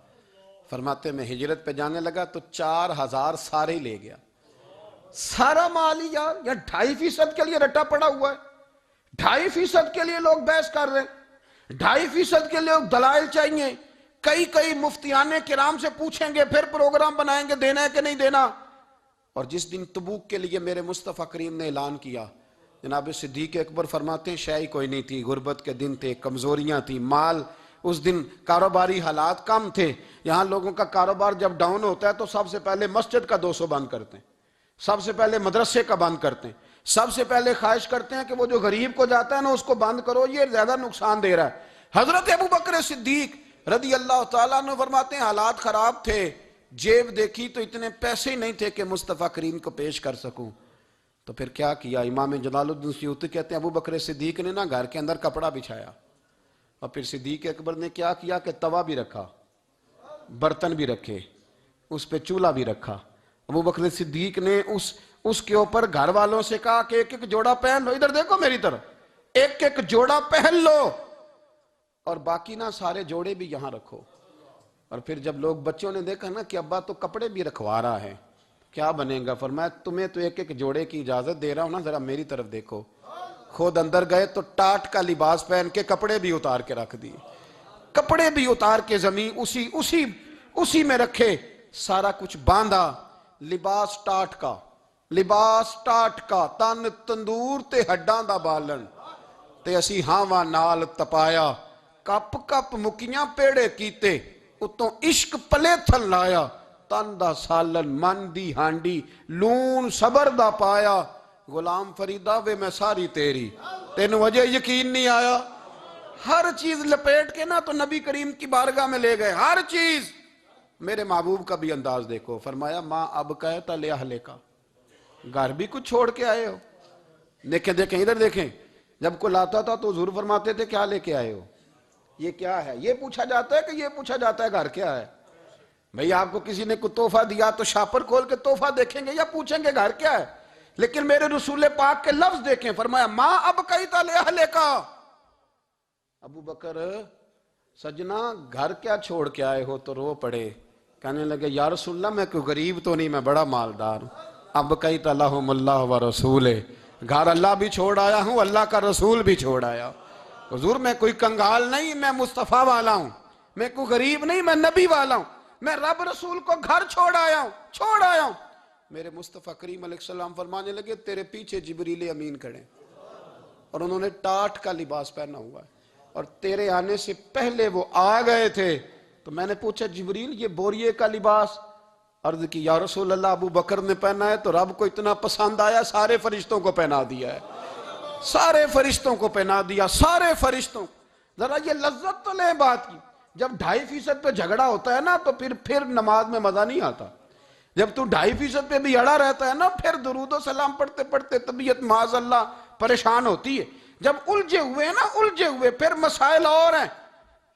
فرماتے میں ہجرت پہ جانے لگا تو 4000 سارے ہی لے گیا. سارا مال ہی یار 2.5% کے لیے رٹا پڑا ہوا ہے. 2.5% کے لیے لوگ بحث کر رہے ہیں. 2.5% کے لیے لوگ دلائل چاہیے. کئی مفتیان کرام سے پوچھیں گے, پھر پروگرام بنائیں گے دینا ہے کہ نہیں دینا. اور جس دن تبوک کے لیے میرے مصطفیٰ کریم نے اعلان کیا, جناب صدیق اکبر فرماتے ہیں شے کوئی نہیں تھی, غربت کے دن تھے, کمزوریاں تھیں, مال اس دن کاروباری حالات کم تھے. یہاں لوگوں کا کاروبار جب ڈاؤن ہوتا ہے تو سب سے پہلے مسجد کا 200 بند کرتے ہیں, سب سے پہلے مدرسے کا بند کرتے ہیں, سب سے پہلے خواہش کرتے ہیں کہ وہ جو غریب کو جاتا ہے نا اس کو بند کرو, یہ زیادہ نقصان دے رہا ہے. حضرت ابو بکر صدیق رضی اللہ تعالیٰ عنہ فرماتے ہیں حالات خراب تھے, جیب دیکھی تو اتنے پیسے نہیں تھے کہ مصطفیٰ کریم کو پیش کر سکوں. تو پھر کیا کیا؟ امام جلال الدین سیوطی کہتے ہیں ابو بکر صدیق نے نا گھر کے اندر کپڑا بچھایا, اور پھر صدیق اکبر نے کیا کیا کہ توا بھی رکھا, برتن بھی رکھے, اس پہ چولہا بھی رکھا. ابو بکر صدیق نے اس کے اوپر گھر والوں سے کہا کہ ایک ایک جوڑا پہن لو, ادھر دیکھو میری طرف, ایک ایک جوڑا پہن لو, اور باقی نا سارے جوڑے بھی یہاں رکھو. اور پھر جب لوگ بچوں نے دیکھا نا کہ ابا تو کپڑے بھی رکھوا رہا ہے, کیا بنے گا؟ فرمایا تمہیں تو ایک ایک جوڑے کی اجازت دے رہا ہوں نا, ذرا میری طرف دیکھو. خود اندر گئے تو ٹاٹ کا لباس پہن کے کپڑے بھی اتار کے رکھ دیے, کپڑے بھی اتار کے زمین اسی میں رکھے, سارا کچھ باندھا. لباس ٹاٹ کا تن تندور تے ہڈاں دا بالن, تے اسی ہاواں نال تپایا, کپ کپ مکیاں پیڑے کیتے, اتوں عشق پلے تھل لایا, تن دا سالن من دی ہانڈی لون صبر دا پایا. غلام فریدہ وے میں ساری تیری, تینوں وجہ یقین نہیں آیا. ہر چیز لپیٹ کے نا تو نبی کریم کی بارگاہ میں لے گئے, ہر چیز. میرے محبوب کا بھی انداز دیکھو, فرمایا ماں اب کہتا لے اہلے کا, گھر بھی کچھ چھوڑ کے آئے ہو. دیکھیں ادھر دیکھیں, جب کوئی لاتا تھا تو حضور فرماتے تھے کیا لے کے آئے ہو, یہ کیا ہے؟ یہ پوچھا جاتا ہے کہ یہ پوچھا جاتا ہے گھر کیا ہے؟ بھئی آپ کو کسی نے کوئی تحفہ دیا تو شاپر کھول کے تحفہ دیکھیں گے یا پوچھیں گے گھر کیا ہے؟ لیکن میرے رسول پاک کے لفظ دیکھیں, فرمایا ماں اب کہتا لے اہلے کا. ابو بکر سجنا گھر کیا چھوڑ کے آئے ہو؟ تو رو پڑے, کہنے لگے یا رسول اللہ میں کوئی غریب تو نہیں, میں بڑا مالدار ہوں. اب کہتا لہم اللہ و رسولے, گھر اللہ بھی چھوڑ آیا ہوں, اللہ کا رسول بھی چھوڑ آیا. حضور میں کوئی کنگال نہیں, میں مصطفیٰ والا ہوں, میں کوئی غریب نہیں, میں نبی والا ہوں, میں رب رسول کو گھر چھوڑ آیا ہوں. میرے مصطفیٰ کریم علیہ السلام فرمانے لگے تیرے پیچھے جبریل امین کھڑے, اور انہوں نے ٹاٹ کا لباس پہنا ہوا ہے, اور تیرے آنے سے پہلے وہ آ گئے تھے. تو میں نے پوچھا جبریل یہ بوریے کا لباس؟ عرض کی یا رسول اللہ ابو بکر نے پہنا ہے تو رب کو اتنا پسند آیا سارے فرشتوں کو پہنا دیا ہے, سارے فرشتوں کو پہنا دیا, سارے فرشتوں. ذرا یہ لذت تو لیں بات کی, جب 2.5% پہ جھگڑا ہوتا ہے نا تو پھر نماز میں مزہ نہیں آتا. جب تو 2.5% پہ بھی اڑا رہتا ہے نا, پھر درود و سلام پڑھتے پڑھتے طبیعت معاذ اللہ پریشان ہوتی ہے. جب الجھے ہوئے پھر مسائل اور ہیں.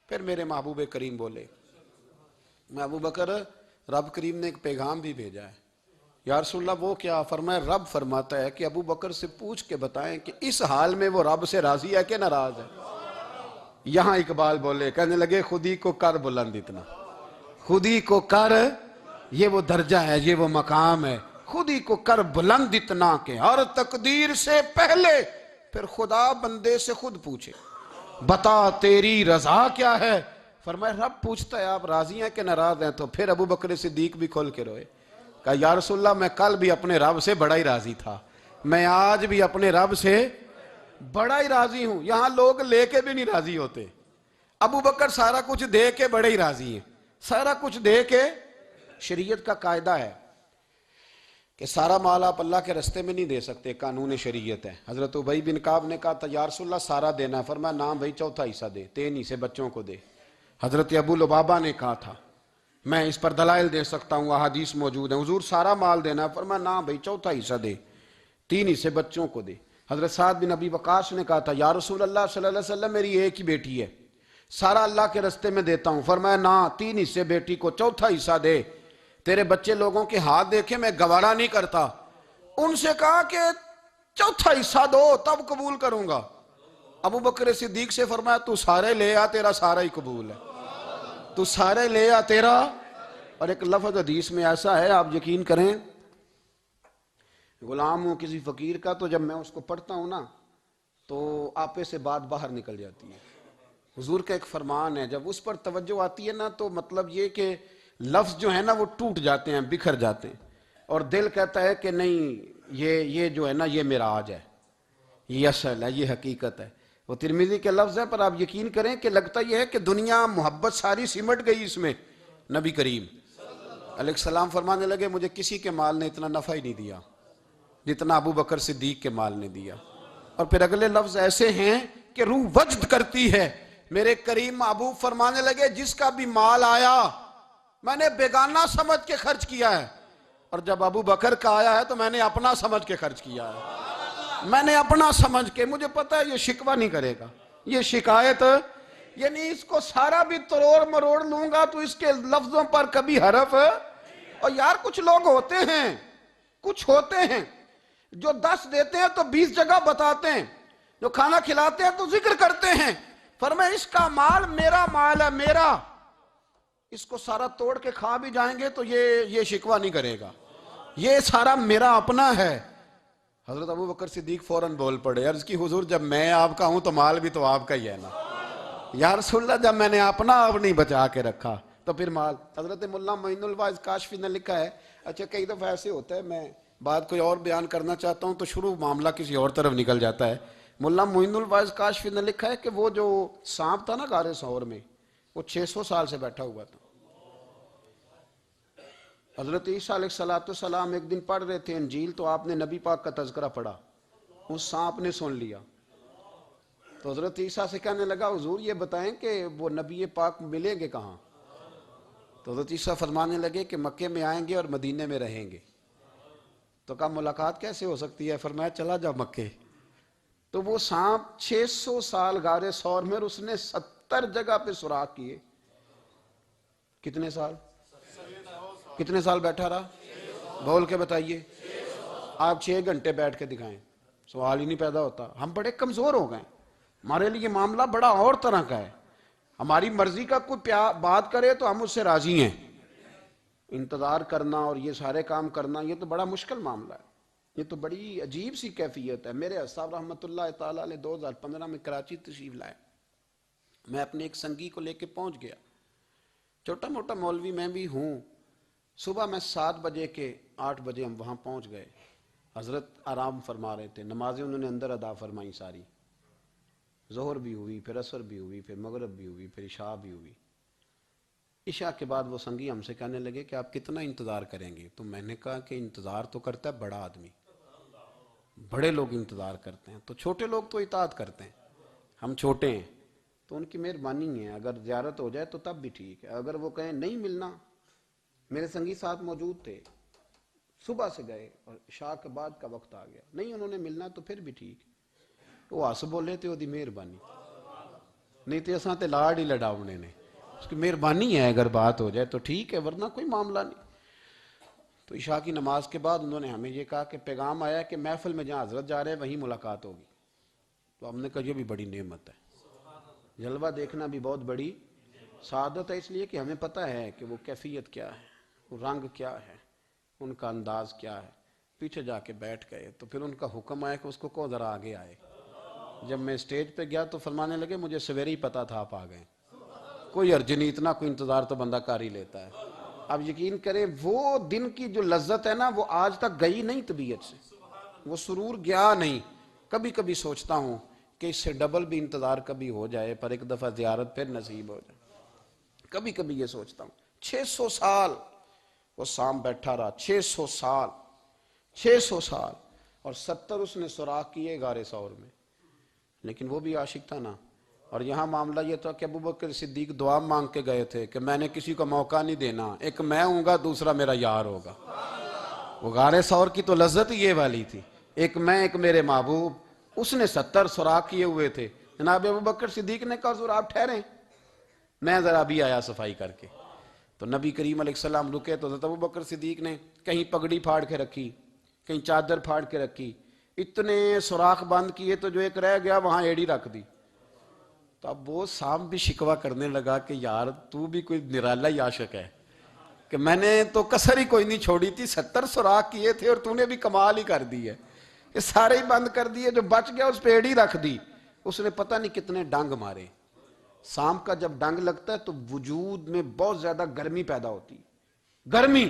پھر میرے محبوب کریم بولے, میں ابو بکر رب کریم نے ایک پیغام بھی بھیجا ہے. یا رسول اللہ وہ کیا؟ فرمایا رب فرماتا ہے کہ ابو بکر سے پوچھ کے بتائیں کہ اس حال میں وہ رب سے راضی ہے کہ ناراض ہے. یہاں اقبال بولے, کہنے لگے خودی کو کر بلند اتنا, خودی کو کر, یہ وہ درجہ ہے, یہ وہ مقام ہے, خودی کو کر بلند اتنا کہ ہر تقدیر سے پہلے پھر خدا بندے سے خود پوچھے بتا تیری رضا کیا ہے. فرمایا رب پوچھتا ہے آپ راضی ہیں کہ ناراض ہیں. تو پھر ابو بکر صدیق بھی کھول کے روئے, کہا یا رسول اللہ میں کل بھی اپنے رب سے بڑا ہی راضی تھا, میں آج بھی اپنے رب سے بڑا ہی راضی ہوں. یہاں لوگ لے کے بھی نہیں راضی ہوتے, ابو بکر سارا کچھ دے کے بڑے ہی راضی ہیں, سارا کچھ دے کے. شریعت کا قاعدہ ہے کہ سارا مال آپ اللہ کے رستے میں نہیں دے سکتے, قانون شریعت ہے. حضرت ابی بن کعب نے کہا تھا یا رسول اللہ سارا دینا ہے, فرمایا نام بھائی چوتھا حصہ دے, 3 حصے بچوں کو دے. حضرت ابو لبابہ نے کہا تھا میں اس پر دلائل دے سکتا ہوں, احادیث موجود ہیں, حضور سارا مال دینا ہے, فرمایا نام بھائی چوتھا حصہ دے, 3 حصے بچوں کو دے. حضرت سعد بن ابی وقاص نے کہا تھا یا رسول اللہ صلی اللہ علیہ وسلم میری ایک ہی بیٹی ہے, سارا اللہ کے رستے میں دیتا ہوں. فرمایا نا 3 حصے بیٹی کو, چوتھا حصہ دے. تیرے بچے لوگوں کے ہاتھ دیکھے میں گوارا نہیں کرتا. ان سے کہا کہ چوتھا حصہ دو تب قبول کروں گا. ابو بکر صدیق سے فرمایا تو سارے لے آ، تیرا سارا ہی قبول ہے، تو سارے لے آ تیرا۔ اور ایک لفظ حدیث میں ایسا ہے، آپ یقین کریں، غلام ہوں کسی فقیر کا، تو جب میں اس کو پڑھتا ہوں نا تو آپے سے بات باہر نکل جاتی ہے۔ حضور کا ایک فرمان ہے، جب اس پر توجہ آتی ہے نا تو مطلب یہ کہ لفظ جو ہے نا وہ ٹوٹ جاتے ہیں، بکھر جاتے ہیں، اور دل کہتا ہے کہ نہیں، یہ جو ہے نا یہ معراج ہے، یہ اصل ہے، یہ حقیقت ہے۔ وہ ترمذی کے لفظ ہے، پر آپ یقین کریں کہ لگتا یہ ہے کہ دنیا محبت ساری سمٹ گئی اس میں۔ نبی کریم علیہ السلام فرمانے لگے مجھے کسی کے مال نے اتنا نفع ہی نہیں دیا جتنا ابو بکر صدیق کے مال نے دیا۔ اور پھر اگلے لفظ ایسے ہیں کہ روح وجد کرتی ہے۔ میرے کریم محبوب فرمانے لگے جس کا بھی مال آیا میں نے بیگانہ سمجھ کے خرچ کیا ہے، اور جب ابو بکر کا آیا ہے تو میں نے اپنا سمجھ کے خرچ کیا ہے، میں نے اپنا سمجھ کے، مجھے پتا ہے یہ شکوہ نہیں کرے گا، یہ شکایت، یعنی اس کو سارا بھی تروڑ مروڑ لوں گا تو اس کے لفظوں پر کبھی حرف۔ اور یار کچھ لوگ ہوتے ہیں جو 10 دیتے ہیں تو 20 جگہ بتاتے ہیں، جو کھانا کھلاتے ہیں تو ذکر کرتے ہیں، فرمایا اس کا مال میرا مال ہے، میرا، اس کو سارا توڑ کے کھا بھی جائیں گے تو یہ شکوہ نہیں کرے گا، یہ سارا میرا اپنا ہے۔ حضرت ابو بکر صدیق فوراً بول پڑے، عرض کی حضور جب میں آپ کا ہوں تو مال بھی تو آپ کا ہی ہے نا۔ یا رسول اللہ جب میں نے اپنا آپ نہیں بچا کے رکھا تو پھر مال۔ حضرت مولانا معین الواعظ کاشفی نے لکھا ہے، اچھا کئی دفعہ ایسے ہوتا ہے میں بات کوئی اور بیان کرنا چاہتا ہوں تو شروع معاملہ کسی اور طرف نکل جاتا ہے۔ مولانا معین الواعظ کاشفی نے لکھا ہے کہ وہ جو سانپ تھا نا غار ثور میں، وہ 600 سال سے بیٹھا ہوا تھا۔ حضرت عیسیٰ علیہ السلام ایک دن پڑھ رہے تھے انجیل، تو آپ نے نبی پاک کا تذکرہ پڑھا، اس سانپ نے سن لیا، تو حضرت عیسیٰ سے کہنے لگا حضور یہ بتائیں کہ وہ نبی پاک ملیں گے کہاں؟ تو حضرت عیسیٰ فرمانے لگے کہ مکے میں آئیں گے اور مدینے میں رہیں گے۔ تو کہا ملاقات کیسے ہو سکتی ہے؟ فرمایا چلا جا مکے۔ تو وہ سانپ 600 سال غار ثور میں، اور اس نے 70 جگہ پہ سوراخ کیے۔ کتنے سال بیٹھا رہا؟ بول کے بتائیے۔ آپ 6 گھنٹے بیٹھ کے دکھائیں، سوال ہی نہیں پیدا ہوتا۔ ہم بڑے کمزور ہو گئے، ہمارے لیے معاملہ بڑا اور طرح کا ہے، ہماری مرضی کا کوئی بات کرے تو ہم اس سے راضی ہیں، انتظار کرنا اور یہ سارے کام کرنا یہ تو بڑا مشکل معاملہ ہے، یہ تو بڑی عجیب سی کیفیت ہے۔ میرے صاحب رحمۃ اللہ تعالیٰ علیہ 2015 میں کراچی تشریف لائے، میں اپنے ایک سنگی کو لے کے پہنچ گیا، چھوٹا موٹا مولوی میں بھی ہوں۔ صبح میں 7 بجے کے 8 بجے ہم وہاں پہنچ گئے، حضرت آرام فرما رہے تھے، نمازیں انہوں نے اندر ادا فرمائی ساری، ظہر بھی ہوئی، پھر عصر بھی ہوئی، پھر مغرب بھی ہوئی، پھر عشاء بھی ہوئی۔ عشاء کے بعد وہ سنگی ہم سے کہنے لگے کہ آپ کتنا انتظار کریں گے؟ تو میں نے کہا کہ انتظار تو کرتا ہے بڑا آدمی، بڑے لوگ انتظار کرتے ہیں، تو چھوٹے لوگ تو اطاعت کرتے ہیں، ہم چھوٹے ہیں تو ان کی مہربانی ہے، اگر زیارت ہو جائے تو تب بھی ٹھیک ہے، اگر وہ کہیں نہیں ملنا۔ میرے سنگی ساتھ موجود تھے، صبح سے گئے اور عشاء کے بعد کا وقت آ گیا، نہیں انہوں نے ملنا تو پھر بھی ٹھیک، وہ ہس بولے تے دی مہربانی، نہیں تے اساں تے لاڑ ہی لڑاونے نے، اس کی مہربانی ہے، اگر بات ہو جائے تو ٹھیک ہے، ورنہ کوئی معاملہ نہیں۔ تو عشاء کی نماز کے بعد انہوں نے ہمیں یہ کہا کہ پیغام آیا کہ محفل میں جہاں حضرت جا رہے ہیں وہیں ملاقات ہوگی۔ تو ہم نے کہا یہ بھی بڑی نعمت ہے، جلوہ دیکھنا بھی بہت بڑی سعادت ہے، اس لیے کہ ہمیں پتہ ہے کہ وہ کیفیت کیا ہے، وہ رنگ کیا ہے، ان کا انداز کیا ہے۔ پیچھے جا کے بیٹھ گئے تو پھر ان کا حکم آیا کہ اس کو ذرا آگے آئے۔ جب میں اسٹیج پہ گیا تو فرمانے لگے مجھے سویرے ہی پتا تھا آپ آ گئے، کوئی عرض نہیں، اتنا کوئی انتظار تو بندہ کر ہی لیتا ہے۔ اب یقین کریں وہ دن کی جو لذت ہے نا وہ آج تک گئی نہیں طبیعت سے، وہ سرور گیا نہیں۔ کبھی کبھی سوچتا ہوں کہ اس سے ڈبل بھی انتظار کبھی ہو جائے، پر ایک دفعہ زیارت پھر نصیب ہو جائے، کبھی کبھی یہ سوچتا ہوں۔ 600 سال وہ سام بیٹھا رہا، 600 سال، اور 70 اس نے سوراخ کیے غار ثور میں، لیکن وہ بھی عاشق تھا نا۔ اور یہاں معاملہ یہ تھا کہ ابو بکر صدیق دعا مانگ کے گئے تھے کہ میں نے کسی کو موقع نہیں دینا، ایک میں ہوں گا دوسرا میرا یار ہوگا۔ وہ غار ثور کی تو لذت یہ والی تھی، ایک میں ایک میرے محبوب، اس نے 70 سوراخ کیے ہوئے تھے۔ جناب ابو بکر صدیق نے کہا حضور آپ ٹھہریں، میں ذرا بھی آیا صفائی کر کے۔ تو نبی کریم علیہ السلام رکے تو حضرت ابو بکر صدیق نے کہیں پگڑی پھاڑ کے رکھی، کہیں چادر پھاڑ کے رکھی، اتنے سوراخ بند کیے تو جو ایک رہ گیا وہاں ایڑی رکھ دی. تو اب وہ سانپ بھی شکوہ کرنے لگا کہ یار تو بھی کوئی نرالا ہی عاشق ہے کہ میں نے تو کسر ہی کوئی نہیں چھوڑی تھی, 70 سوراخ کیے تھے اور تو نے بھی کمال ہی کر دی ہے, یہ سارے ہی بند کر دیے, جو بچ گیا اس پہ ایڑی رکھ دی. اس نے پتہ نہیں کتنے ڈنگ مارے. سانپ کا جب ڈنگ لگتا ہے تو وجود میں بہت زیادہ گرمی پیدا ہوتی ہے, گرمی.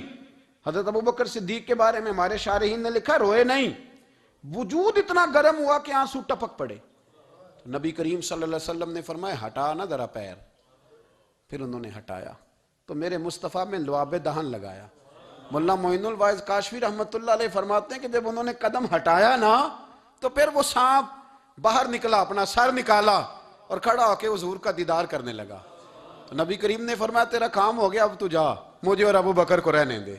حضرت ابوبکر صدیق کے بارے میں ہمارے شارحین نے لکھا روئے نہیں, وجود اتنا گرم ہوا کہ آنسو ٹپک پڑے. نبی کریم صلی اللہ علیہ وسلم نے فرمایا ہٹا نا ذرا پیر. پھر انہوں نے ہٹایا تو میرے مصطفیٰ میں لعاب دہن لگایا. مولانا معین الواعظ کاشفی رحمۃ اللہ علیہ فرماتے ہیں کہ جب انہوں نے قدم ہٹایا نا تو پھر وہ سانپ باہر نکلا, اپنا سر نکالا اور کھڑا ہو کے حضور کا دیدار کرنے لگا. تو نبی کریم نے فرمایا تیرا کام ہو گیا, اب تو جا, مجھے اور ابو بکر کو رہنے دے.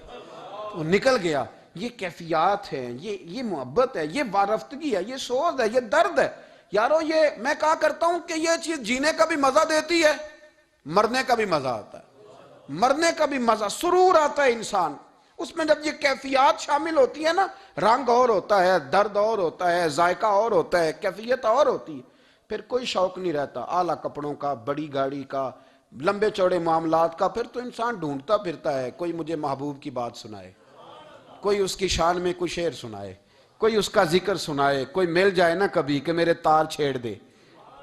وہ نکل گیا. یہ کیفیات ہیں, یہ محبت ہے, یہ وارفتگی ہے, یہ سوز ہے, یہ درد ہے. یارو یہ میں کہا کرتا ہوں کہ یہ چیز جینے کا بھی مزہ دیتی ہے, مرنے کا بھی مزہ آتا ہے. مرنے کا بھی مزہ, سرور آتا ہے انسان اس میں جب یہ کیفیات شامل ہوتی ہے نا. رنگ اور ہوتا ہے, درد اور ہوتا ہے, ذائقہ اور ہوتا ہے, کیفیت اور ہوتی ہے. پھر کوئی شوق نہیں رہتا اعلیٰ کپڑوں کا, بڑی گاڑی کا, لمبے چوڑے معاملات کا. پھر تو انسان ڈھونڈتا پھرتا ہے کوئی مجھے محبوب کی بات سنائے, کوئی اس کی شان میں کوئی شعر سنائے, کوئی اس کا ذکر سنائے, کوئی مل جائے نا کبھی کہ میرے تار چھیڑ دے,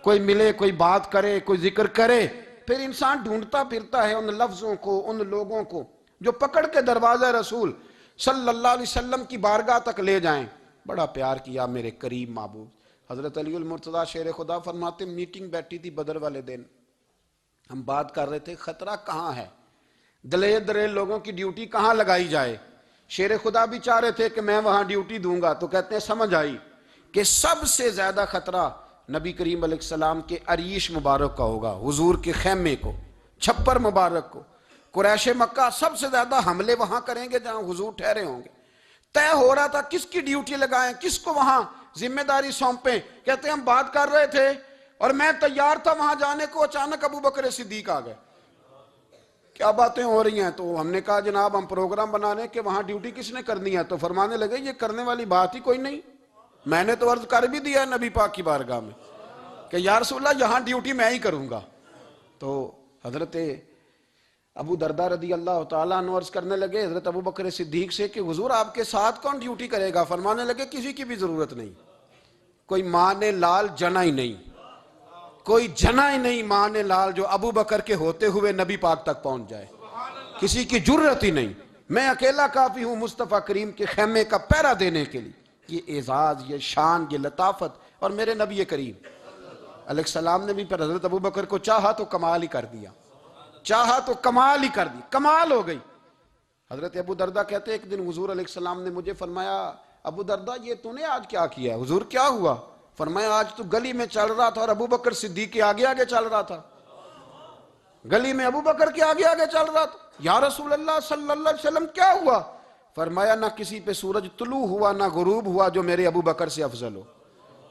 کوئی ملے, کوئی بات کرے, کوئی ذکر کرے. پھر انسان ڈھونڈتا پھرتا ہے ان لفظوں کو, ان لوگوں کو جو پکڑ کے دروازہ رسول صلی اللہ علیہ وسلم کی بارگاہ تک لے جائیں. بڑا پیار کیا میرے قریب محبوب. حضرت علی المرتضیٰ شیر خدا فرماتے میٹنگ بیٹھی تھی بدر والے دن, ہم بات کر رہے تھے خطرہ کہاں ہے, دلیر دلیل لوگوں کی ڈیوٹی کہاں لگائی جائے. شیر خدا بھی چاہ رہے تھے کہ میں وہاں ڈیوٹی دوں گا, تو کہتے ہیں سمجھ آئی کہ سب سے زیادہ خطرہ نبی کریم علیہ السلام کے عریش مبارک کا ہوگا, حضور کے خیمے کو, چھپر مبارک کو. قریش مکہ سب سے زیادہ حملے وہاں کریں گے جہاں حضور ٹھہرے ہوں گے. طے ہو رہا تھا کس کی ڈیوٹی لگائیں, کس کو وہاں ذمہ داری سونپیں. کہتے ہیں ہم بات کر رہے تھے اور میں تیار تھا وہاں جانے کو, اچانک ابو بکر صدیق آ گئے. کیا باتیں ہو رہی ہیں؟ تو ہم نے کہا جناب ہم پروگرام بنا رہے ہیں کہ وہاں ڈیوٹی کس نے کرنی ہے. تو فرمانے لگے یہ کرنے والی بات ہی کوئی نہیں, میں نے تو عرض کر بھی دیا نبی پاک کی بارگاہ میں کہ یا رسول اللہ یہاں ڈیوٹی میں ہی کروں گا. تو حضرت ابو دردہ رضی اللہ تعالیٰ عنہ عرض کرنے لگے حضرت ابو بکر صدیق سے کہ حضور آپ کے ساتھ کون ڈیوٹی کرے گا؟ فرمانے لگے کسی کی بھی ضرورت نہیں, کوئی ماں نے لال جنا ہی نہیں, کوئی جنا ہی نہیں ماں نے لال جو ابو بکر کے ہوتے ہوئے نبی پاک تک پہنچ جائے, کسی کی جرت ہی نہیں. میں اکیلا کافی ہوں مصطفیٰ کریم کے خیمے کا پہرا دینے کے لیے. یہ اعزاز, یہ شان, یہ لطافت. اور میرے نبی کریم علیہ السلام نے بھی پھر حضرت ابو بکر کو چاہا تو کمال ہی کر دیا, چاہا تو کمال ہی کر دی, کمال ہو گئی. حضرت ابو دردہ کہتے ایک دن حضور علیہ السلام نے مجھے فرمایا ابو دردہ یہ تو نے آج کیا کیا ہے؟ حضور کیا ہوا؟ فرمایا آج تو گلی میں چل رہا تھا اور ابو بکر صدیق کے آگے آگے چل رہا تھا, گلی میں ابو بکر کے آگے آگے چل رہا تھا. یا رسول اللہ صلی اللہ علیہ وسلم کیا ہوا؟ فرمایا نہ کسی پہ سورج طلوع ہوا نہ غروب ہوا جو میرے ابو بکر سے افضل ہو,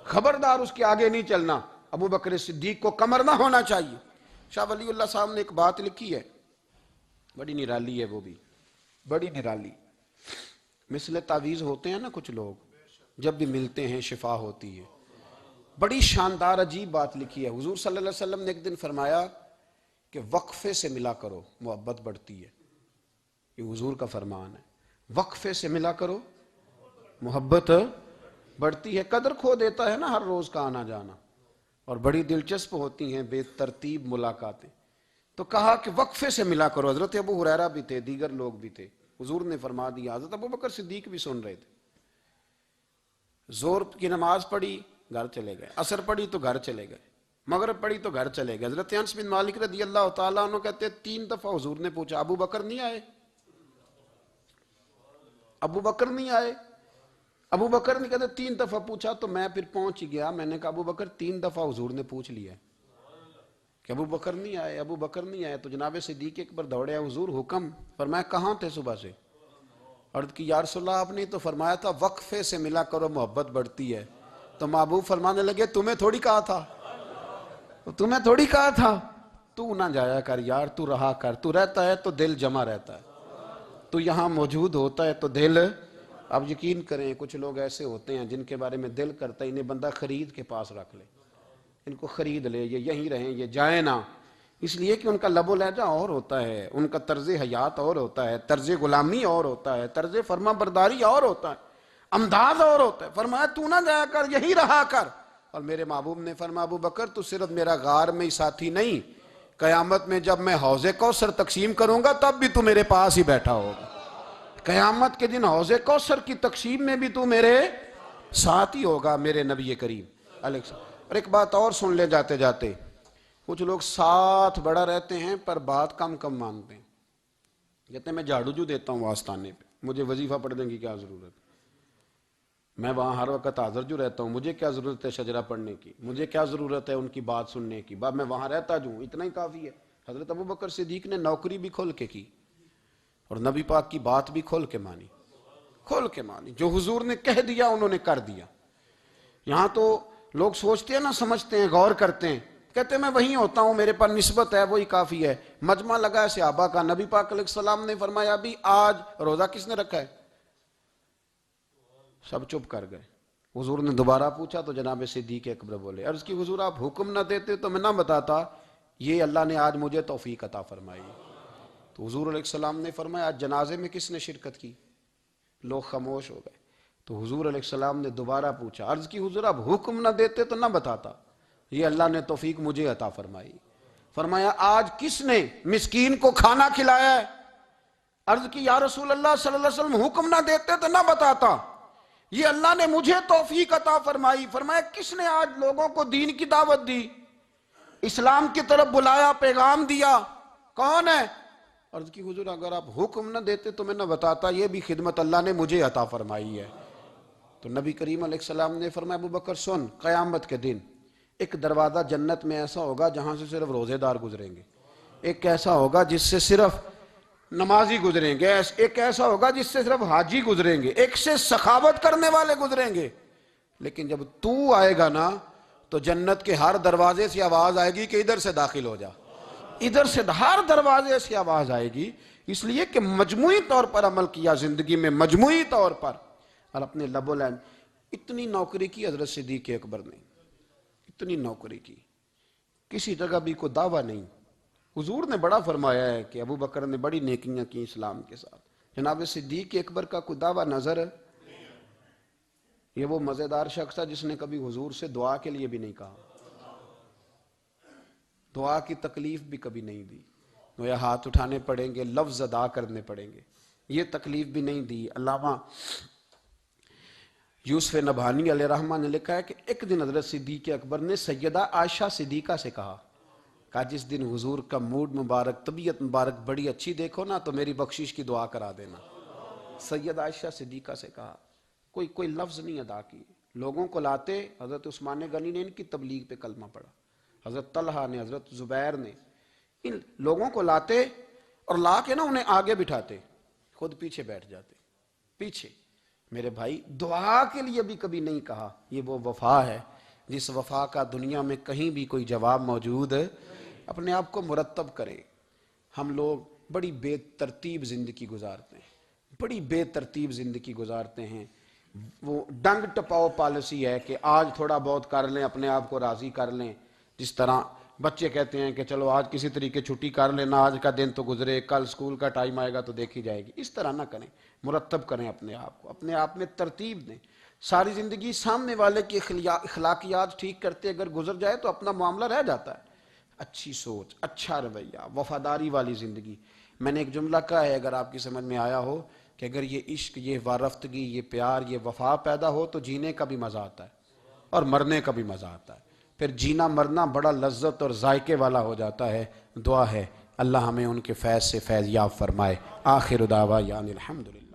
خبردار اس کے آگے نہیں چلنا. ابو بکر صدیق کو کمر نہ ہونا چاہیے. شاہ ولی اللہ صاحب نے ایک بات لکھی ہے, بڑی نرالی ہے, وہ بھی بڑی نرالی. مثل تعویذ ہوتے ہیں نا کچھ لوگ, جب بھی ملتے ہیں شفا ہوتی ہے. بڑی شاندار عجیب بات لکھی ہے. حضور صلی اللہ علیہ وسلم نے ایک دن فرمایا کہ وقفے سے ملا کرو محبت بڑھتی ہے. یہ حضور کا فرمان ہے, وقفے سے ملا کرو محبت بڑھتی ہے. قدر کھو دیتا ہے نا ہر روز کا آنا جانا, اور بڑی دلچسپ ہوتی ہیں بے ترتیب ملاقاتیں. تو کہا کہ وقفے سے ملا کرو. حضرت ابو ہریرہ بھی تھے, دیگر لوگ بھی تھے, حضور نے فرما دیا. حضرت ابو بکر صدیق بھی سن رہے تھے. زور کی نماز پڑھی گھر چلے گئے, عصر پڑھی تو گھر چلے گئے, مغرب پڑھی تو گھر چلے گئے. حضرت انس بن مالک رضی اللہ تعالیٰ عنہ کہتے ہیں 3 دفعہ حضور نے پوچھا ابو بکر نہیں آئے, ابو بکر نہیں آئے, ابو بکر نے کہتے 3 دفعہ پوچھا. تو میں پھر پہنچ گیا, میں نے کہا ابو بکر 3 دفعہ حضور نے پوچھ لیا کہ ابو بکر نہیں آئے, ابو بکر نہیں آئے. تو جناب صدیق اکبر دوڑے, حضور حکم. فرمایا کہاں تھے صبح سے؟ عرض کی یا رسول اللہ آپ نے تو فرمایا تھا وقفے سے ملا کرو محبت بڑھتی ہے. تو محبوب فرمانے لگے تمہیں تھوڑی کہا تھا, تمہیں تھوڑی کہا تھا, تو نہ جایا کر یار, تو رہا کر. تو رہتا ہے تو دل جمع رہتا ہے, تو یہاں موجود ہوتا ہے تو دل آپ یقین کریں کچھ لوگ ایسے ہوتے ہیں جن کے بارے میں دل کرتا ہے انہیں بندہ خرید کے پاس رکھ لے، ان کو خرید لے، یہ یہیں رہیں، یہ جائیں نہ، اس لیے کہ ان کا لب و لہجہ اور ہوتا ہے، ان کا طرز حیات اور ہوتا ہے، طرز غلامی اور ہوتا ہے، طرز فرما برداری اور ہوتا ہے، انداز اور ہوتا ہے۔ فرمایا تو نہ جایا کر، یہی رہا کر۔ اور میرے محبوب نے فرمایا ابو بکر تو صرف میرا غار میں ہی ساتھی نہیں، قیامت میں جب میں حوض کوثر تقسیم کروں گا تب بھی تو میرے پاس ہی بیٹھا ہوگا، قیامت کے دن حوض کوثر کی تقسیم میں بھی تو میرے ساتھ ہی ہوگا، میرے نبی کریم علیہ السلام۔ اور ایک بات اور سن لے جاتے جاتے، کچھ لوگ ساتھ بڑا رہتے ہیں پر بات کم کم مانتے ہیں، کہتے ہیں میں جھاڑو جو دیتا ہوں آستانے پہ، مجھے وظیفہ پڑھنے کی کیا ضرورت، میں وہاں ہر وقت حاضر جو رہتا ہوں، مجھے کیا ضرورت ہے شجرہ پڑھنے کی، مجھے کیا ضرورت ہے ان کی بات سننے کی، میں وہاں رہتا جو ہوں اتنا ہی کافی ہے۔ حضرت ابوبکر صدیق نے نوکری بھی کھول کے کی اور نبی پاک کی بات بھی کھول کے مانی، کھول کے مانی، جو حضور نے کہہ دیا انہوں نے کر دیا۔ یہاں تو لوگ سوچتے ہیں نہ سمجھتے ہیں، غور کرتے ہیں، کہتے ہیں میں وہیں ہوتا ہوں، میرے پاس نسبت ہے، وہی کافی ہے۔ مجمع لگا ہے صحابہ کا، نبی پاک علیہ السلام نے فرمایا ابھی آج روزہ کس نے رکھا ہے؟ سب چپ کر گئے۔ حضور نے دوبارہ پوچھا تو جناب صدیق اکبر بولے، عرض کی حضور آپ حکم نہ دیتے تو میں نہ بتاتا، یہ اللہ نے آج مجھے توفیق عطا فرمائی۔ تو حضور علیہ السلام نے فرمایا آج جنازے میں کس نے شرکت کی؟ لوگ خاموش ہو گئے۔ تو حضور علیہ السلام نے دوبارہ پوچھا، عرض کی حضور آپ حکم نہ دیتے تو نہ بتاتا، یہ اللہ نے توفیق مجھے عطا فرمائی۔ فرمایا آج کس نے مسکین کو کھانا کھلایا ہے؟ عرض کی یا رسول اللہ صلی اللہ علیہ وسلم حکم نہ دیتے تو نہ بتاتا، یہ اللہ نے مجھے توفیق عطا فرمائی۔ فرمایا کس نے آج لوگوں کو دین کی دعوت دی، اسلام کی طرف بلایا، پیغام دیا، کون ہے؟ عرض کی حضور اگر آپ حکم نہ دیتے تو میں نہ بتاتا، یہ بھی خدمت اللہ نے مجھے عطا فرمائی ہے۔ تو نبی کریم علیہ السلام نے فرمایا ابو بکر سن، قیامت کے دن ایک دروازہ جنت میں ایسا ہوگا جہاں سے صرف روزے دار گزریں گے، ایک ایسا ہوگا جس سے صرف نمازی گزریں گے، ایک ایسا ہوگا جس سے صرف حاجی گزریں گے، ایک سے سخاوت کرنے والے گزریں گے۔ لیکن جب تو آئے گا نا تو جنت کے ہر دروازے سے آواز آئے گی کہ ادھر سے داخل ہو جا، ادھر سے ہر دروازے سے آواز آئے گی، اس لیے کہ مجموعی طور پر عمل کیا زندگی میں، مجموعی طور پر، اور اپنے لب و لہجہ۔ اتنی نوکری کی حضرت صدیق اکبر نے، اتنی نوکری کی، کسی جگہ بھی کوئی دعویٰ نہیں۔ حضور نے بڑا فرمایا ہے کہ ابو بکر نے بڑی نیکیاں کی اسلام کے ساتھ، جناب صدیق اکبر کا کوئی دعویٰ نظر ہے؟ یہ وہ مزیدار شخص تھا جس نے کبھی حضور سے دعا کے لیے بھی نہیں کہا، دعا کی تکلیف بھی کبھی نہیں دی، گویا ہاتھ اٹھانے پڑیں گے، لفظ ادا کرنے پڑیں گے، یہ تکلیف بھی نہیں دی۔ علامہ یوسف نبہانی علیہ رحمہ نے لکھا ہے کہ ایک دن حضرت صدیق اکبر نے سیدہ عائشہ صدیقہ سے کہا جس دن حضور کا موڈ مبارک، طبیعت مبارک بڑی اچھی دیکھو نا تو میری بخشش کی دعا کرا دینا۔ سیدہ عائشہ صدیقہ سے کہا، کوئی لفظ نہیں ادا کی، لوگوں کو لاتے، حضرت عثمان غنی نے ان کی تبلیغ پہ کلمہ پڑھا، حضرت طلحہ نے، حضرت زبیر نے، ان لوگوں کو لاتے اور لا کے نا انہیں آگے بٹھاتے، خود پیچھے بیٹھ جاتے، پیچھے۔ میرے بھائی دعا کے لیے بھی کبھی نہیں کہا، یہ وہ وفا ہے جس وفا کا دنیا میں کہیں بھی کوئی جواب موجود ہے۔ اپنے آپ کو مرتب کریں۔ ہم لوگ بڑی بے ترتیب زندگی گزارتے ہیں، بڑی بے ترتیب زندگی گزارتے ہیں، وہ ڈنگ ٹپاؤ پالیسی ہے کہ آج تھوڑا بہت کر لیں، اپنے آپ کو راضی کر لیں، جس طرح بچے کہتے ہیں کہ چلو آج کسی طریقے چھٹی کر لینا، آج کا دن تو گزرے، کل سکول کا ٹائم آئے گا تو دیکھی جائے گی۔ اس طرح نہ کریں، مرتب کریں اپنے آپ کو، اپنے آپ میں ترتیب دیں۔ ساری زندگی سامنے والے کی اخلاقیات ٹھیک کرتے اگر گزر جائے تو اپنا معاملہ رہ جاتا ہے۔ اچھی سوچ، اچھا رویہ، وفاداری والی زندگی۔ میں نے ایک جملہ کہا ہے، اگر آپ کی سمجھ میں آیا ہو، کہ اگر یہ عشق، یہ وارفتگی، یہ پیار، یہ وفا پیدا ہو تو جینے کا بھی مزہ آتا ہے اور مرنے کا بھی مزہ آتا ہے، پھر جینا مرنا بڑا لذت اور ذائقے والا ہو جاتا ہے۔ دعا ہے اللہ ہمیں ان کے فیض سے فیض یاب فرمائے۔ آخر دعوانا الحمدللہ۔